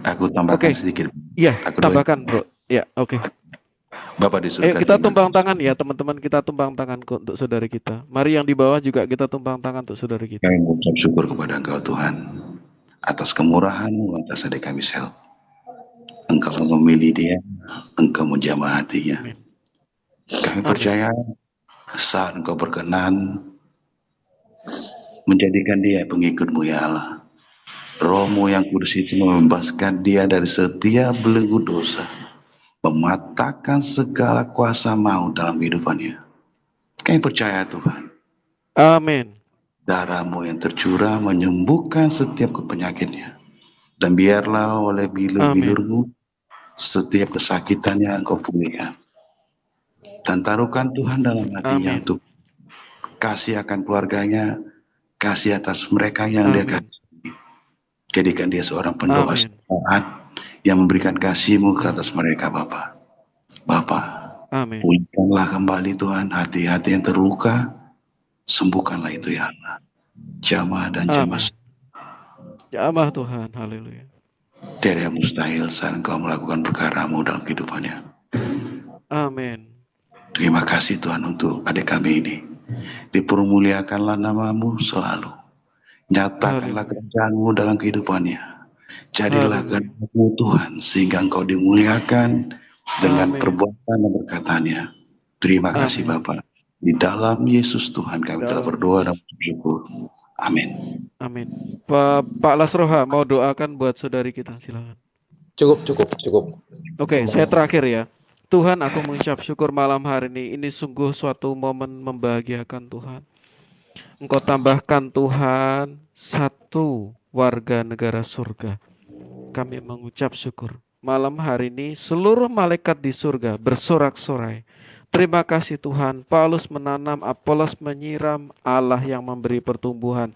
Aku tambahkan sedikit. Iya, Aku tambahkan, Bro. Ya, oke. Bapak di surga. Kita tumbang tangan ya, teman-teman. Kita tumbang tangan untuk saudara kita. Mari yang di bawah juga kita tumbang tangan untuk saudara kita. Kami mengucap syukur kepada Engkau Tuhan atas kemurahan-Mu atas adik kami Sel. Engkau memilih dia, Engkau menjamah hatinya. Kami percaya saat Engkau berkenan menjadikan dia pengikut-Mu ya Allah. Roh-Mu yang kudus itu membebaskan dia dari setiap belenggu dosa, mematahkan segala kuasa maut dalam kehidupannya. Kami percaya Tuhan. Amin. Darah-Mu yang tercurah menyembuhkan setiap penyakitnya. Dan biarlah oleh bilur-bilur-Mu setiap kesakitannya Engkau pulihkan. Dan taruhkan Tuhan dalam hatinya untuk kasih akan keluarganya, kasih atas mereka yang dia kasih. Jadikan dia seorang pendoa semangat yang memberikan kasih-Mu ke atas mereka, Bapa. Pulihkanlah kembali Tuhan hati-hati yang terluka, sembuhkanlah itu ya Allah. Jamah dan jamah. Jamah Tuhan, haleluya. Tidak yang mustahil saat Engkau melakukan perkara-Mu dalam kehidupannya. Amin. Terima kasih Tuhan untuk adik kami ini. Dipermuliakanlah nama-Mu selalu. Nyatakanlah kerjaan-Mu dalam kehidupannya. Jadilah kehendak-Mu Tuhan sehingga Engkau dimuliakan dengan perbuatan dan perkataannya. Terima kasih Bapak. Di dalam Yesus Tuhan kami telah berdoa dan bersyukur. Amin. Amin. Pak Lasroha mau doakan buat saudari kita, silakan. Cukup. Oke, saya terakhir ya. Tuhan, aku mengucap syukur malam hari ini. Ini sungguh suatu momen membahagiakan Tuhan. Engkau tambahkan Tuhan satu warga negara surga. Kami mengucap syukur. Malam hari ini seluruh malaikat di surga bersorak-sorai. Terima kasih Tuhan. Paulus menanam, Apolos menyiram, Allah yang memberi pertumbuhan.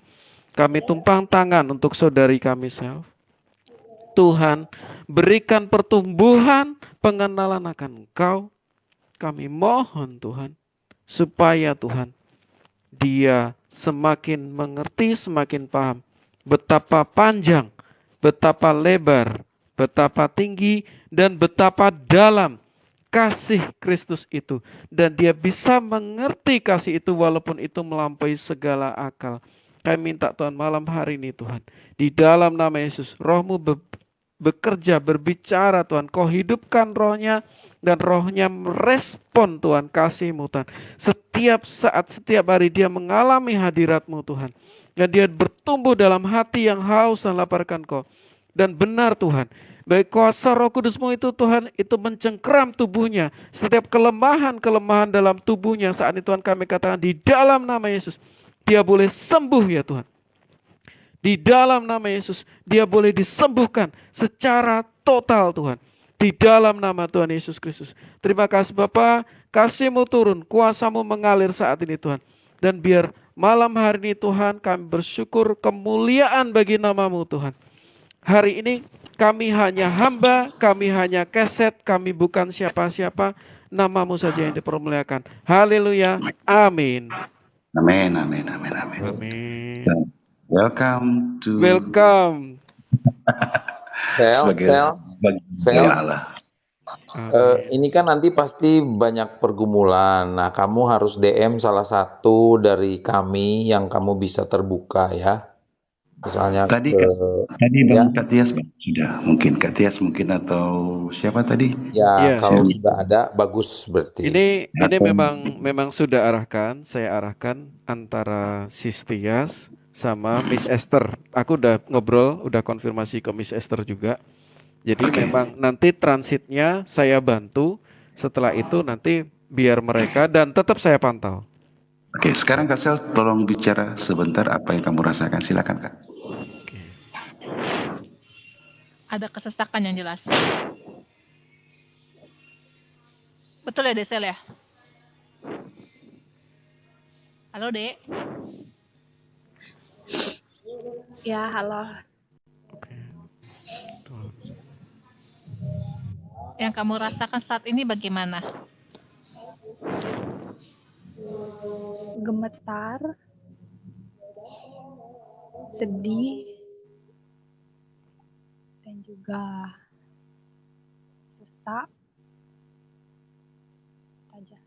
Kami tumpang tangan untuk saudari kami Sel. Tuhan, berikan pertumbuhan pengenalan akan Engkau. Kami mohon Tuhan, supaya Tuhan, dia semakin mengerti, semakin paham betapa panjang, betapa lebar, betapa tinggi, dan betapa dalam kasih Kristus itu. Dan dia bisa mengerti kasih itu walaupun itu melampaui segala akal. Kami minta Tuhan malam hari ini Tuhan, di dalam nama Yesus, Roh-Mu bekerja, berbicara Tuhan. Kau hidupkan rohnya, dan rohnya merespon Tuhan kasih-Mu Tuhan. Setiap saat, setiap hari dia mengalami hadirat-Mu Tuhan. Dan dia bertumbuh dalam hati yang haus dan laparkan Kau. Dan benar Tuhan, baik kuasa Roh Kudus-Mu itu Tuhan, itu mencengkeram tubuhnya. Setiap kelemahan-kelemahan dalam tubuhnya saat ini Tuhan kami katakan di dalam nama Yesus, dia boleh sembuh ya Tuhan. Di dalam nama Yesus, dia boleh disembuhkan secara total Tuhan. Di dalam nama Tuhan Yesus Kristus. Terima kasih Bapa, kasih-Mu turun, kuasa-Mu mengalir saat ini Tuhan. Dan biar malam hari ini Tuhan kami bersyukur kemuliaan bagi nama-Mu Tuhan. Hari ini kami hanya hamba, kami hanya keset, kami bukan siapa-siapa. Nama-Mu saja yang dipermuliakan. Haleluya. Amin. Amin, amin, amin, amin. Amin. Welcome to Welcome. sebagai Sel, Allah. ini kan nanti pasti banyak pergumulan. Nah, kamu harus DM salah satu dari kami yang kamu bisa terbuka ya. Misalnya Tadi Bang Katias sudah, mungkin Katias mungkin atau siapa tadi? Ya, kalau sudah ada bagus berarti. Ini memang sudah arahkan, saya arahkan antara Sis Tias sama Miss Esther. Aku udah ngobrol, udah konfirmasi ke Miss Esther juga. Jadi memang nanti transitnya saya bantu. Setelah itu nanti biar mereka dan tetap saya pantau. Oke, sekarang Kak Sel tolong bicara sebentar apa yang kamu rasakan. Silakan Kak. Ada kesesakan yang jelas. Betul ya Desel ya? Halo Dek. Ya, halo. Yang kamu rasakan saat ini bagaimana? Gemetar, sedih, dan juga sesak. Aja.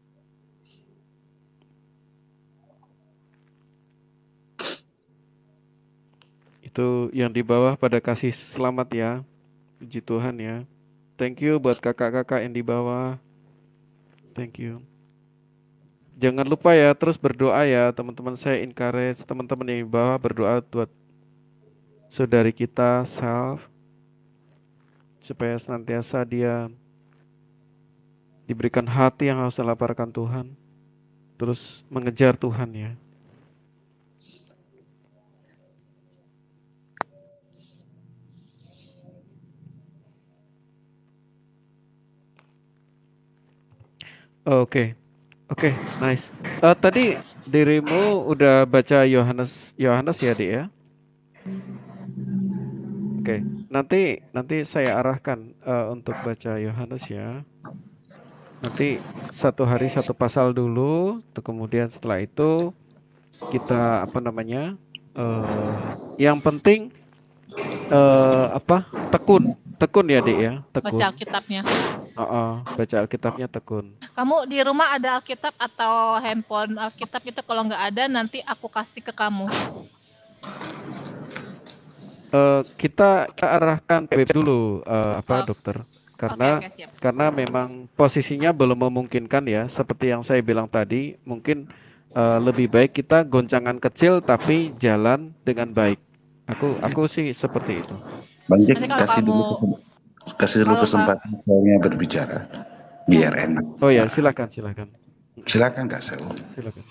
Itu yang di bawah pada kasih selamat ya. Puji Tuhan ya. Thank you buat kakak-kakak yang di bawah. Thank you. Jangan lupa ya, terus berdoa ya teman-teman. Saya encourage teman-teman yang di bawah berdoa buat saudari kita Self, supaya senantiasa dia diberikan hati yang harus dilaparkan Tuhan, terus mengejar Tuhan ya. Oke, nice. Tadi dirimu udah baca Yohanes ya, Dik ya? Oke, nanti saya arahkan untuk baca Yohanes ya. Nanti satu hari satu pasal dulu, kemudian setelah itu kita yang penting tekun ya Dik ya, tekun. Baca Alkitabnya. Baca Alkitabnya tekun. Kamu di rumah ada Alkitab atau handphone Alkitab itu? Kalau nggak ada nanti aku kasih ke kamu. Kita arahkan PBB dulu dokter, karena memang posisinya belum memungkinkan ya. Seperti yang saya bilang tadi, mungkin lebih baik kita goncangan kecil tapi jalan dengan baik. Aku sih seperti itu. Bang Jack, kasih dulu kesempatan saya berbicara biar enak. Oh ya, silakan. Silakan Kak Sel. Silakan.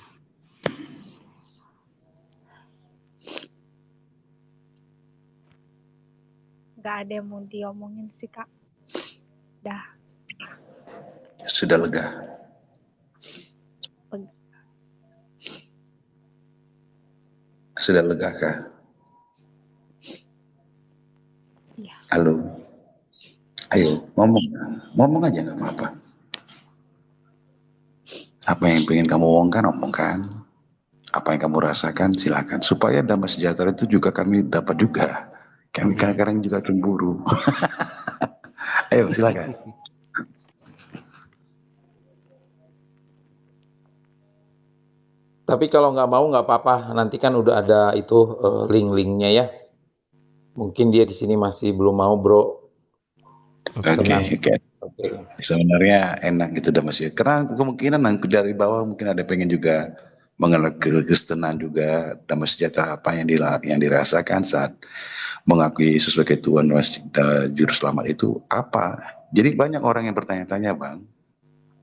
Gak ada yang mau diomongin sih Kak. Dah. Sudah lega. Sudah lega Kak? Iya. Halo. Ayo ngomong aja nggak apa-apa. Apa yang pengen kamu omongkan. Apa yang kamu rasakan silakan. Supaya damai sejahtera itu juga kami dapat juga. Kami kadang-kadang juga cemburu. Ayo silakan. Tapi kalau nggak mau nggak apa-apa. Nanti kan udah ada itu link-linknya ya. Mungkin dia di sini masih belum mau bro. Oke. Sebenarnya enak gitu dah masih. Karena kemungkinan nanti dari bawah mungkin ada pengen juga mengenal kekristenan juga, damai sejahtera apa yang dirasakan saat mengakui Yesus sebagai Tuhan dan Juru Selamat itu apa? Jadi banyak orang yang bertanya-tanya Bang,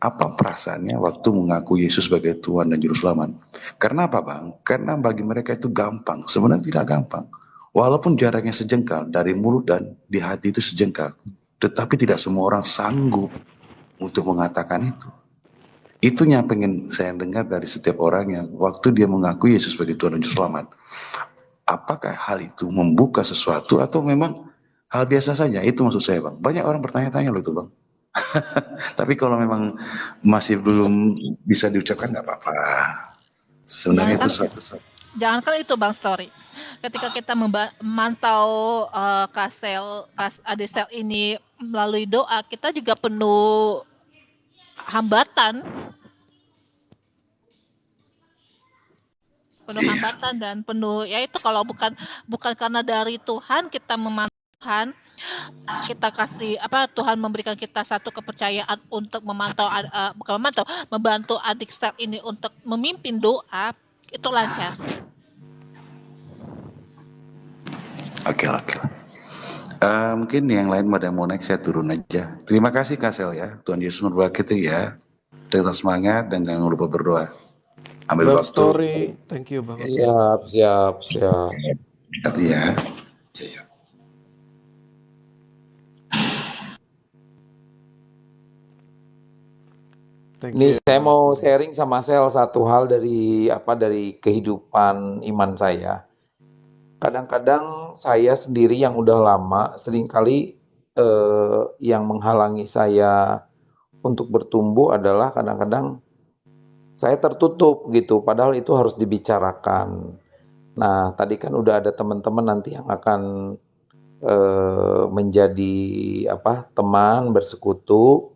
apa perasaannya waktu mengakui Yesus sebagai Tuhan dan Juru Selamat? Karena apa Bang? Karena bagi mereka itu gampang, sebenarnya tidak gampang. Walaupun jaraknya sejengkal, dari mulut dan di hati itu sejengkal, tetapi tidak semua orang sanggup untuk mengatakan itu. Itunya pengen saya dengar dari setiap orang yang waktu dia mengakui Yesus sebagai Tuhan dan Juru Selamat. Apakah hal itu membuka sesuatu atau memang hal biasa saja? Itu maksud saya Bang. Banyak orang bertanya-tanya loh itu Bang. Tapi kalau memang masih belum bisa diucapkan nggak apa-apa. Sebenarnya itu Jangankan itu Bang Story. Ketika kita memantau kasel ADSL ini melalui doa, kita juga penuh hambatan. Dan penuh, ya itu kalau bukan karena dari Tuhan kita memantau Tuhan, kita kasih Tuhan memberikan kita satu kepercayaan untuk membantu adik sel ini untuk memimpin doa, itu lancar. Oke. Mungkin yang lain mau naik, saya turun aja. Terima kasih Kasel ya. Tuhan Yesus memberkati ya. Tetap semangat dan jangan lupa berdoa. Ambil Bang waktu. Story, thank you banget. Siap. Hati ya. Ini saya mau sharing sama Sel satu hal dari kehidupan iman saya. Kadang-kadang saya sendiri yang udah lama seringkali yang menghalangi saya untuk bertumbuh adalah kadang-kadang saya tertutup gitu, padahal itu harus dibicarakan. Nah, tadi kan udah ada teman-teman nanti yang akan menjadi teman bersekutu.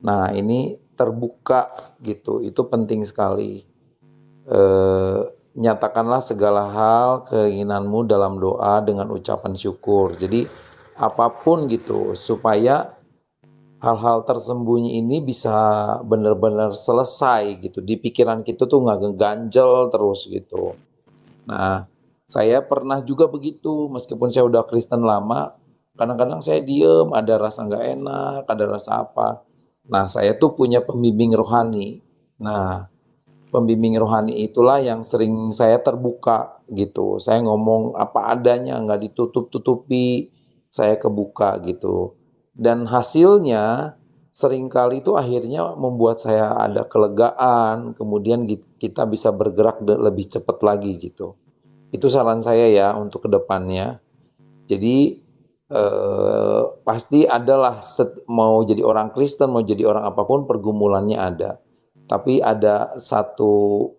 Nah, ini terbuka gitu, itu penting sekali. Nyatakanlah segala hal keinginanmu dalam doa dengan ucapan syukur. Jadi apapun gitu, supaya hal-hal tersembunyi ini bisa benar-benar selesai gitu. Di pikiran kita tuh nggak ngeganjel terus gitu. Nah, saya pernah juga begitu, meskipun saya udah Kristen lama, kadang-kadang saya diem, ada rasa nggak enak, ada rasa apa. Nah, saya tuh punya pembimbing rohani. Nah, pembimbing rohani itulah yang sering saya terbuka gitu. Saya ngomong apa adanya, nggak ditutup-tutupi, saya kebuka gitu. Dan hasilnya seringkali itu akhirnya membuat saya ada kelegaan, kemudian kita bisa bergerak lebih cepat lagi gitu. Itu saran saya ya untuk kedepannya. Jadi pasti adalah mau jadi orang Kristen, mau jadi orang apapun, pergumulannya ada. Tapi ada satu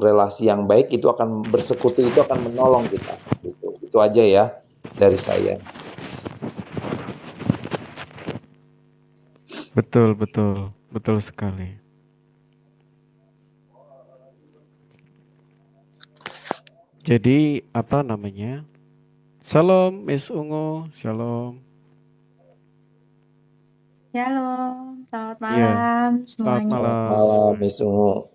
relasi yang baik, itu akan bersekutu, itu akan menolong kita. Gitu. Itu aja ya dari saya. Betul sekali. Jadi Shalom Miss Ungu, shalom. Shalom, selamat malam semuanya. Selamat malam Miss Ungu.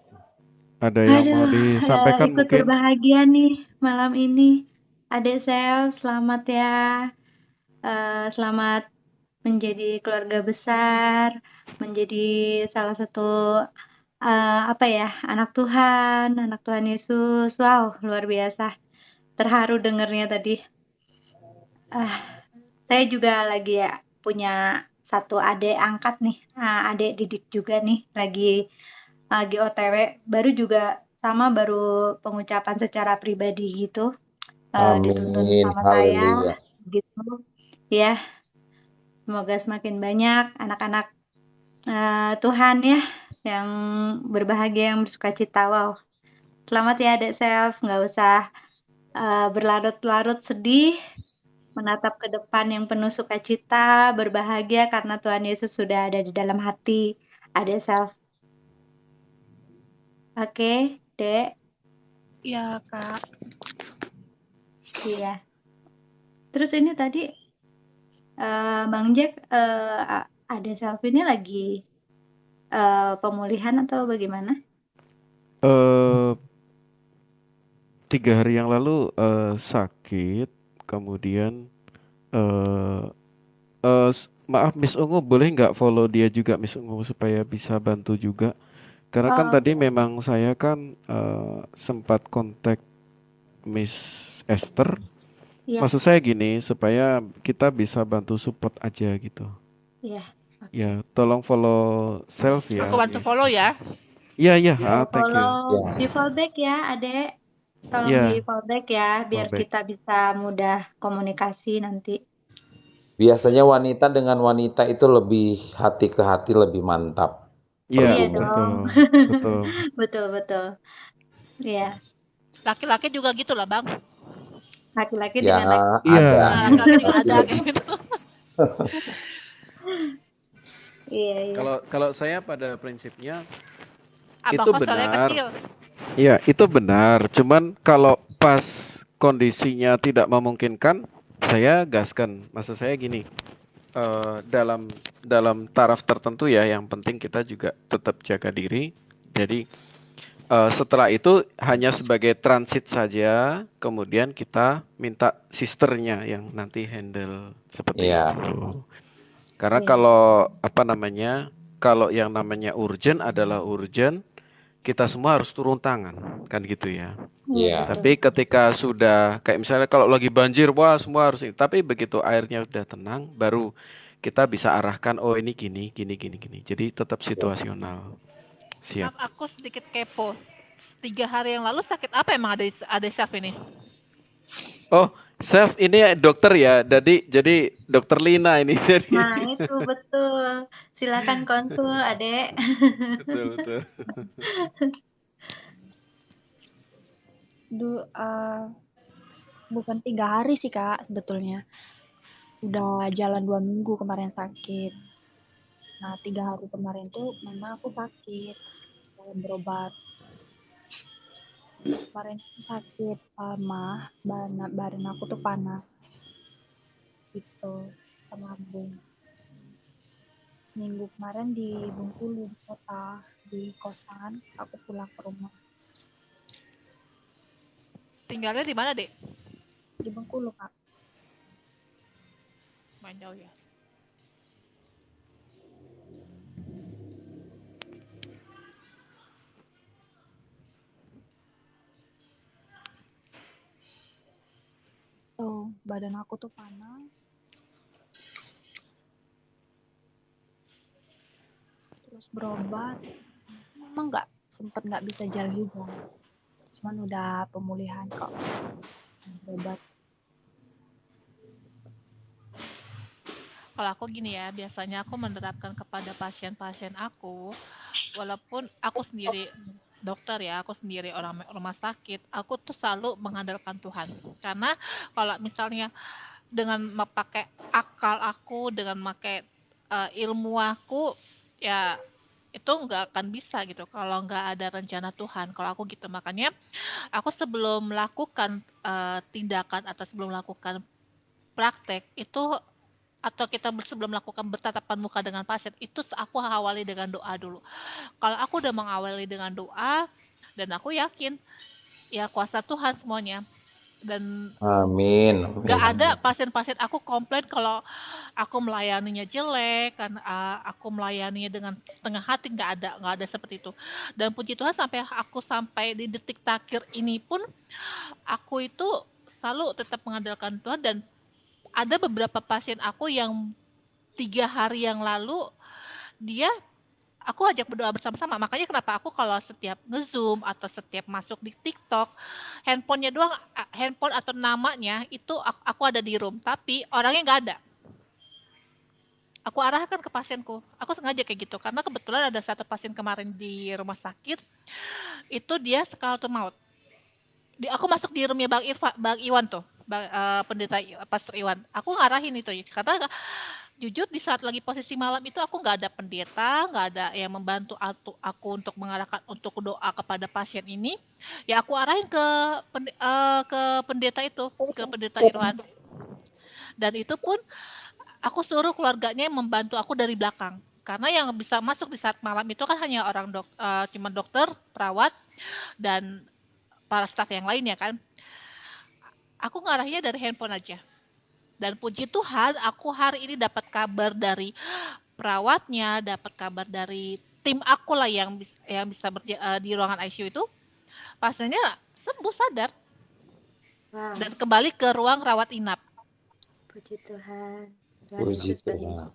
Ada yang mau disampaikan ikut mungkin? berbahagia nih malam ini. Adik Sel, selamat ya. Selamat menjadi keluarga besar, menjadi salah satu anak Tuhan Yesus. Wow, luar biasa. Terharu dengernya tadi. Saya juga lagi punya satu adik angkat nih, adik didik juga nih, lagi OTW, baru pengucapan secara pribadi gitu, dituntun sama saya, gitu, ya. Semoga semakin banyak anak-anak Tuhan ya, yang berbahagia, yang bersukacita. Wow, selamat ya Adik Self, nggak usah berlarut-larut sedih, menatap ke depan yang penuh sukacita, berbahagia karena Tuhan Yesus sudah ada di dalam hati Adik Self. Oke, Dek. Iya, Kak. Iya. Terus ini tadi Bang Jack, Adik Self ini lagi pemulihan atau bagaimana? 3 hari yang lalu sakit, kemudian maaf Miss Ungu, boleh nggak follow dia juga Miss Ungu supaya bisa bantu juga, karena kan tadi memang saya kan sempat kontak Miss Esther. Maksud saya gini, supaya kita bisa bantu support aja gitu. Iya. Ya, tolong follow Self ya. Aku bantu follow ya. Iya, thank you. Di fallback ya, Adek. Tolong di fallback ya, biar kita bisa mudah komunikasi nanti. Biasanya wanita dengan wanita itu lebih hati ke hati, lebih mantap. Iya dong. Betul. Betul. Iya, Laki-laki juga gitu lah, Bang. laki-laki Ya, dengan laki. Iya. ada. Nah, laki-laki juga ada Laki-laki. kayak gitu. Iya, iya. Kalau saya pada prinsipnya Abang itu kos soalnya benar. kecil. Iya, itu benar. Cuman kalau pas kondisinya tidak memungkinkan, saya gaskan. Maksud saya gini, dalam taraf tertentu ya, yang penting kita juga tetap jaga diri. Jadi setelah itu hanya sebagai transit saja, kemudian kita minta sisternya yang nanti handle seperti Iya. itu. Karena Iya. kalau yang namanya urgent adalah urgent, kita semua harus turun tangan, kan gitu ya. Iya. Tapi ketika sudah kayak misalnya kalau lagi banjir, wah semua harus ini. Tapi begitu airnya udah tenang, baru kita bisa arahkan, oh ini gini. Jadi tetap situasional. Siap. Aku sedikit kepo. 3 hari yang lalu sakit apa emang ada Chef ini? Oh, Chef ini dokter ya. Jadi dokter Lina ini. Nah, itu betul. Silakan konsul, Adek. Betul. Bukan 3 hari sih Kak sebetulnya. Udah jalan 2 minggu kemarin sakit. Nah 3 hari kemarin tuh memang aku sakit, berobat. Kemarin sakit mah, badan aku tuh panas. Gitu, sama lambung. Seminggu kemarin di Bengkulu, di kota, di kosan, terus aku pulang ke rumah. Tinggalnya di mana, Dek? Di Bengkulu, Kak. Main jauh ya. Tuh, badan aku tuh panas. Terus berobat. Memang nggak bisa jalan juga. Cuman udah pemulihan kok. Berobat. Kalau aku gini ya, biasanya aku menerapkan kepada pasien-pasien aku, walaupun aku sendiri dokter ya, aku sendiri orang rumah sakit, aku tuh selalu mengandalkan Tuhan. Karena kalau misalnya dengan memakai akal aku, dengan memakai ilmu aku, ya itu nggak akan bisa gitu kalau nggak ada rencana Tuhan. Kalau aku gitu, makanya aku sebelum melakukan tindakan atau sebelum melakukan praktek itu, atau kita sebelum melakukan bertatapan muka dengan pasien itu, aku awali dengan doa dulu. Kalau aku udah mengawali dengan doa dan aku yakin ya kuasa Tuhan semuanya, dan Amin. nggak ada pasien-pasien aku komplain kalau aku melayaninya jelek, kan aku melayaninya dengan setengah hati, nggak ada seperti itu. Dan puji Tuhan sampai di detik terakhir ini pun aku itu selalu tetap mengandalkan Tuhan. Dan ada beberapa pasien aku yang 3 hari yang lalu aku ajak berdoa bersama-sama. Makanya kenapa aku kalau setiap nge-zoom atau setiap masuk di TikTok, handphone atau namanya itu aku ada di room, tapi orangnya nggak ada. Aku arahkan ke pasienku. Aku sengaja kayak gitu karena kebetulan ada satu pasien kemarin di rumah sakit itu dia sekalatul maut. Aku masuk di roomnya Bang Iwan tuh, pendeta Pastor Iwan. Aku ngarahin itu karena jujur di saat lagi posisi malam itu aku nggak ada pendeta, nggak ada yang membantu aku untuk mengarahkan untuk doa kepada pasien ini. Ya aku arahin ke pendeta itu, ke pendeta Irwan. Dan itu pun aku suruh keluarganya membantu aku dari belakang. Karena yang bisa masuk di saat malam itu kan hanya cuma dokter, perawat, dan para staf yang lainnya kan. Aku ngarahinnya dari handphone aja. Dan puji Tuhan, aku hari ini dapat kabar dari perawatnya, dapat kabar dari tim aku lah yang bisa di ruangan ICU itu, pasiennya sembuh, sadar, dan kembali ke ruang rawat inap. Puji Tuhan. Puji Tuhan.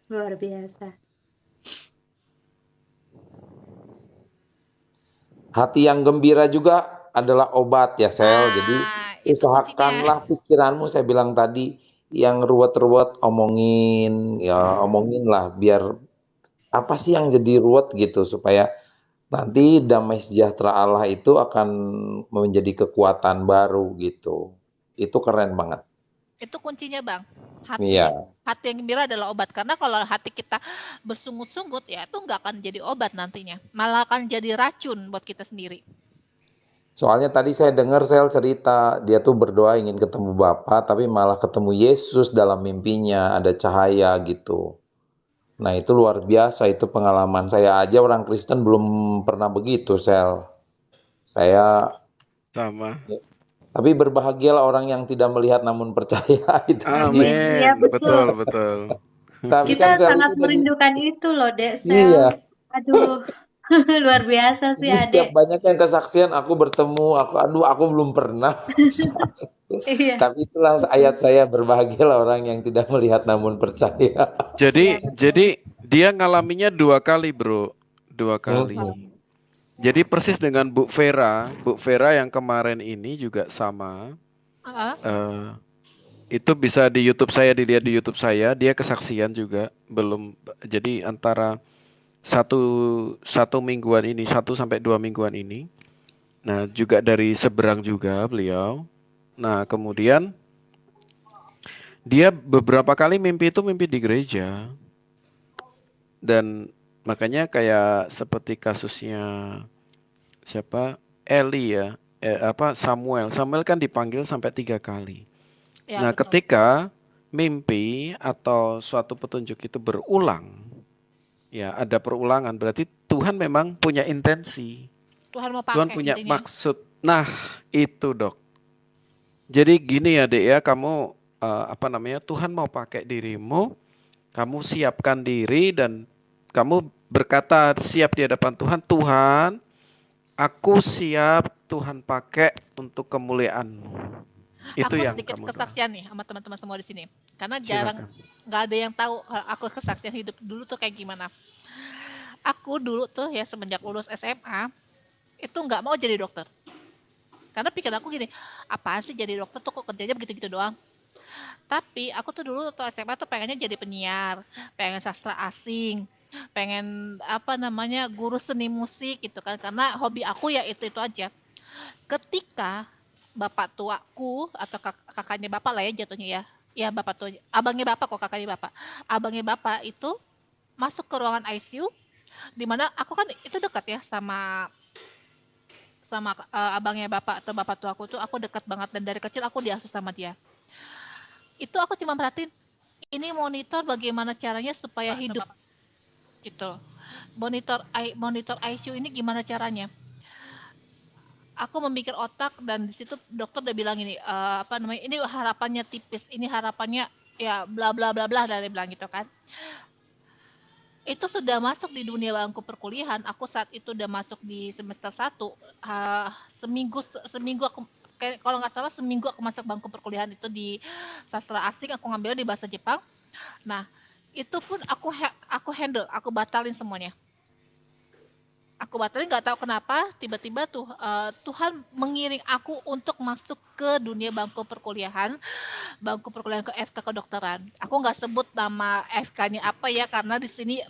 Luar biasa. Hati yang gembira juga adalah obat ya, Sel. Jadi usahakanlah pikiranmu, saya bilang tadi, yang ruwet-ruwet omongin lah, biar apa sih yang jadi ruwet gitu, supaya nanti damai sejahtera Allah itu akan menjadi kekuatan baru gitu. Itu keren banget. Itu kuncinya, Bang. Iya. Hati yang gembira adalah obat. Karena kalau hati kita bersungut-sungut, ya itu nggak akan jadi obat nantinya. Malah akan jadi racun buat kita sendiri. Soalnya tadi saya dengar Sel cerita, dia tuh berdoa ingin ketemu Bapa, tapi malah ketemu Yesus dalam mimpinya, ada cahaya gitu. Nah itu luar biasa, itu pengalaman. Saya aja orang Kristen belum pernah begitu, Sel. Saya Sama. Tapi berbahagialah orang yang tidak melihat namun percaya itu sih. Iya, Amin. betul. Betul. Tapi Kita kan Sel sangat itu merindukan itu loh, Dek Sel. Iya. Aduh, luar biasa sih, Ini setiap Adek. banyak yang kesaksian aku bertemu, aku belum pernah. Iya. Tapi itulah ayat saya, berbahagialah orang yang tidak melihat namun percaya. Jadi dia ngalaminya 2 kali, Bro. 2 kali. Jadi persis dengan Bu Vera yang kemarin ini juga sama. Itu bisa di YouTube saya, dilihat di YouTube saya, dia kesaksian juga, belum. Jadi antara satu mingguan ini, 1 sampai 2 mingguan ini. Nah, juga dari seberang juga beliau. Nah, kemudian dia beberapa kali mimpi di gereja. Dan makanya kayak seperti kasusnya siapa? Eli ya. Samuel kan dipanggil sampai 3 kali. Ya, Nah, betul. ketika mimpi atau suatu petunjuk itu berulang, ya ada perulangan, berarti Tuhan memang punya intensi. Tuhan mau pakai Tuhan punya intinya. maksud. Nah, itu Dok. Jadi gini ya Dek ya, kamu Tuhan mau pakai dirimu, kamu siapkan diri dan kamu berkata siap di hadapan Tuhan, Tuhan, aku siap Tuhan pakai untuk kemuliaan-Mu. Itu aku yang sedikit kamu kesaksian nih sama teman-teman semua di sini. Karena Silakan. jarang nggak ada yang tahu aku kesaksian hidup dulu tuh kayak gimana. Aku dulu tuh ya semenjak lulus SMA itu nggak mau jadi dokter. Karena pikiran aku gini, apaan sih jadi dokter tuh kok kerjanya begitu-gitu doang. Tapi aku tuh dulu tuh SMA tuh pengennya jadi penyiar, pengen sastra asing, pengen guru seni musik gitu kan. Karena hobi aku ya itu aja. Ketika bapak tuaku atau kakaknya bapak lah ya jatuhnya ya. Ya bapak tua, abangnya bapak kok kakaknya bapak. Abangnya bapak itu masuk ke ruangan ICU di mana aku kan itu dekat ya sama abangnya bapak atau bapak tuaku tuh aku dekat banget dan dari kecil aku diasuh sama dia. Itu aku cuma perhatiin ini monitor bagaimana caranya supaya hidup gitu. Monitor ICU ini gimana caranya? Aku memikir otak dan di situ dokter udah bilang ini ini harapannya tipis, ini harapannya ya bla bla bla bla dari bilang gitu kan. Itu sudah masuk di dunia bangku perkuliahan. Aku saat itu udah masuk di semester 1. Seminggu aku kalau nggak salah seminggu aku masuk bangku perkuliahan itu di sastra asing, aku ngambilnya di bahasa Jepang. Nah, itu pun aku handle, aku batalin semuanya. Aku batalin nggak tahu kenapa tiba-tiba Tuhan mengiring aku untuk masuk ke dunia bangku perkuliahan ke FK kedokteran. Aku nggak sebut nama FK-nya apa ya karena di sini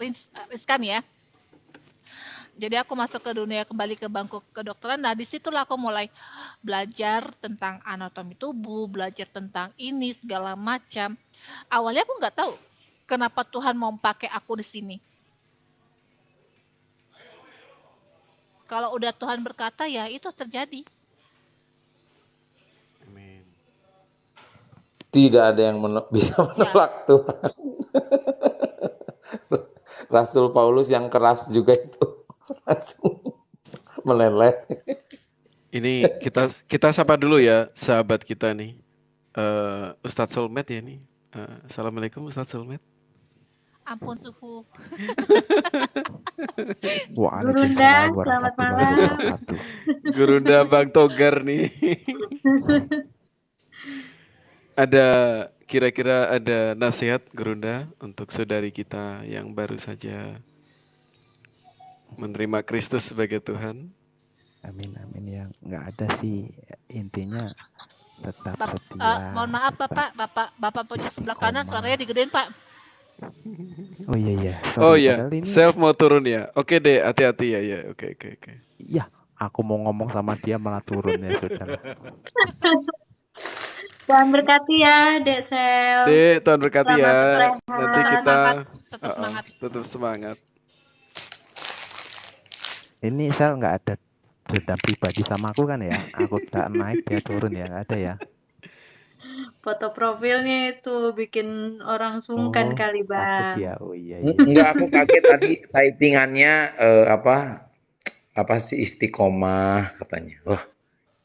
riskan ya. Jadi aku masuk ke dunia kembali ke bangku kedokteran. Nah disitulah aku mulai belajar tentang anatomi tubuh, belajar tentang ini segala macam. Awalnya aku nggak tahu kenapa Tuhan mau pakai aku di sini. Kalau udah Tuhan berkata ya itu terjadi. Amin. Tidak ada yang bisa menolak Tuhan. Rasul Paulus yang keras juga itu langsung meleleh. Ini kita sapa dulu ya sahabat kita nih, Ustadz Solmed ya nih. Assalamualaikum Ustadz Solmed. Ampun suhu. Gurunda, selamat malam. Gurunda Bang Togar nih. Kira-kira ada nasihat Gurunda untuk saudari kita yang baru saja menerima Kristus sebagai Tuhan? Amin ya, nggak ada sih, intinya tetap setia. Mohon maaf Bapak punya sebelah kanan suaranya digedein Pak. Oh iya iya, Oh sorry. iya, Padahal ini self mau turun ya. Oke deh, hati-hati ya. Ya, oke, oke, oke. ya aku mau ngomong sama dia malah turun ya sudah. Tuhan berkati ya, Dek Sel. Dek, Tuhan berkati ya. Selamat Nanti rehat. kita Tetap semangat. tetap semangat. Ini Sel nggak ada dendam pribadi sama aku kan ya? Aku udah naik dia turun ya, nggak ada ya? Foto profilnya itu bikin orang sungkan Oh, kali, takut Bang. ya. Oh iya iya. Enggak, aku kaget tadi typingannya apa sih istiqomah katanya. Wah,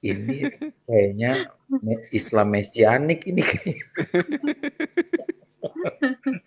ini kayaknya Islam mesianik ini kayaknya.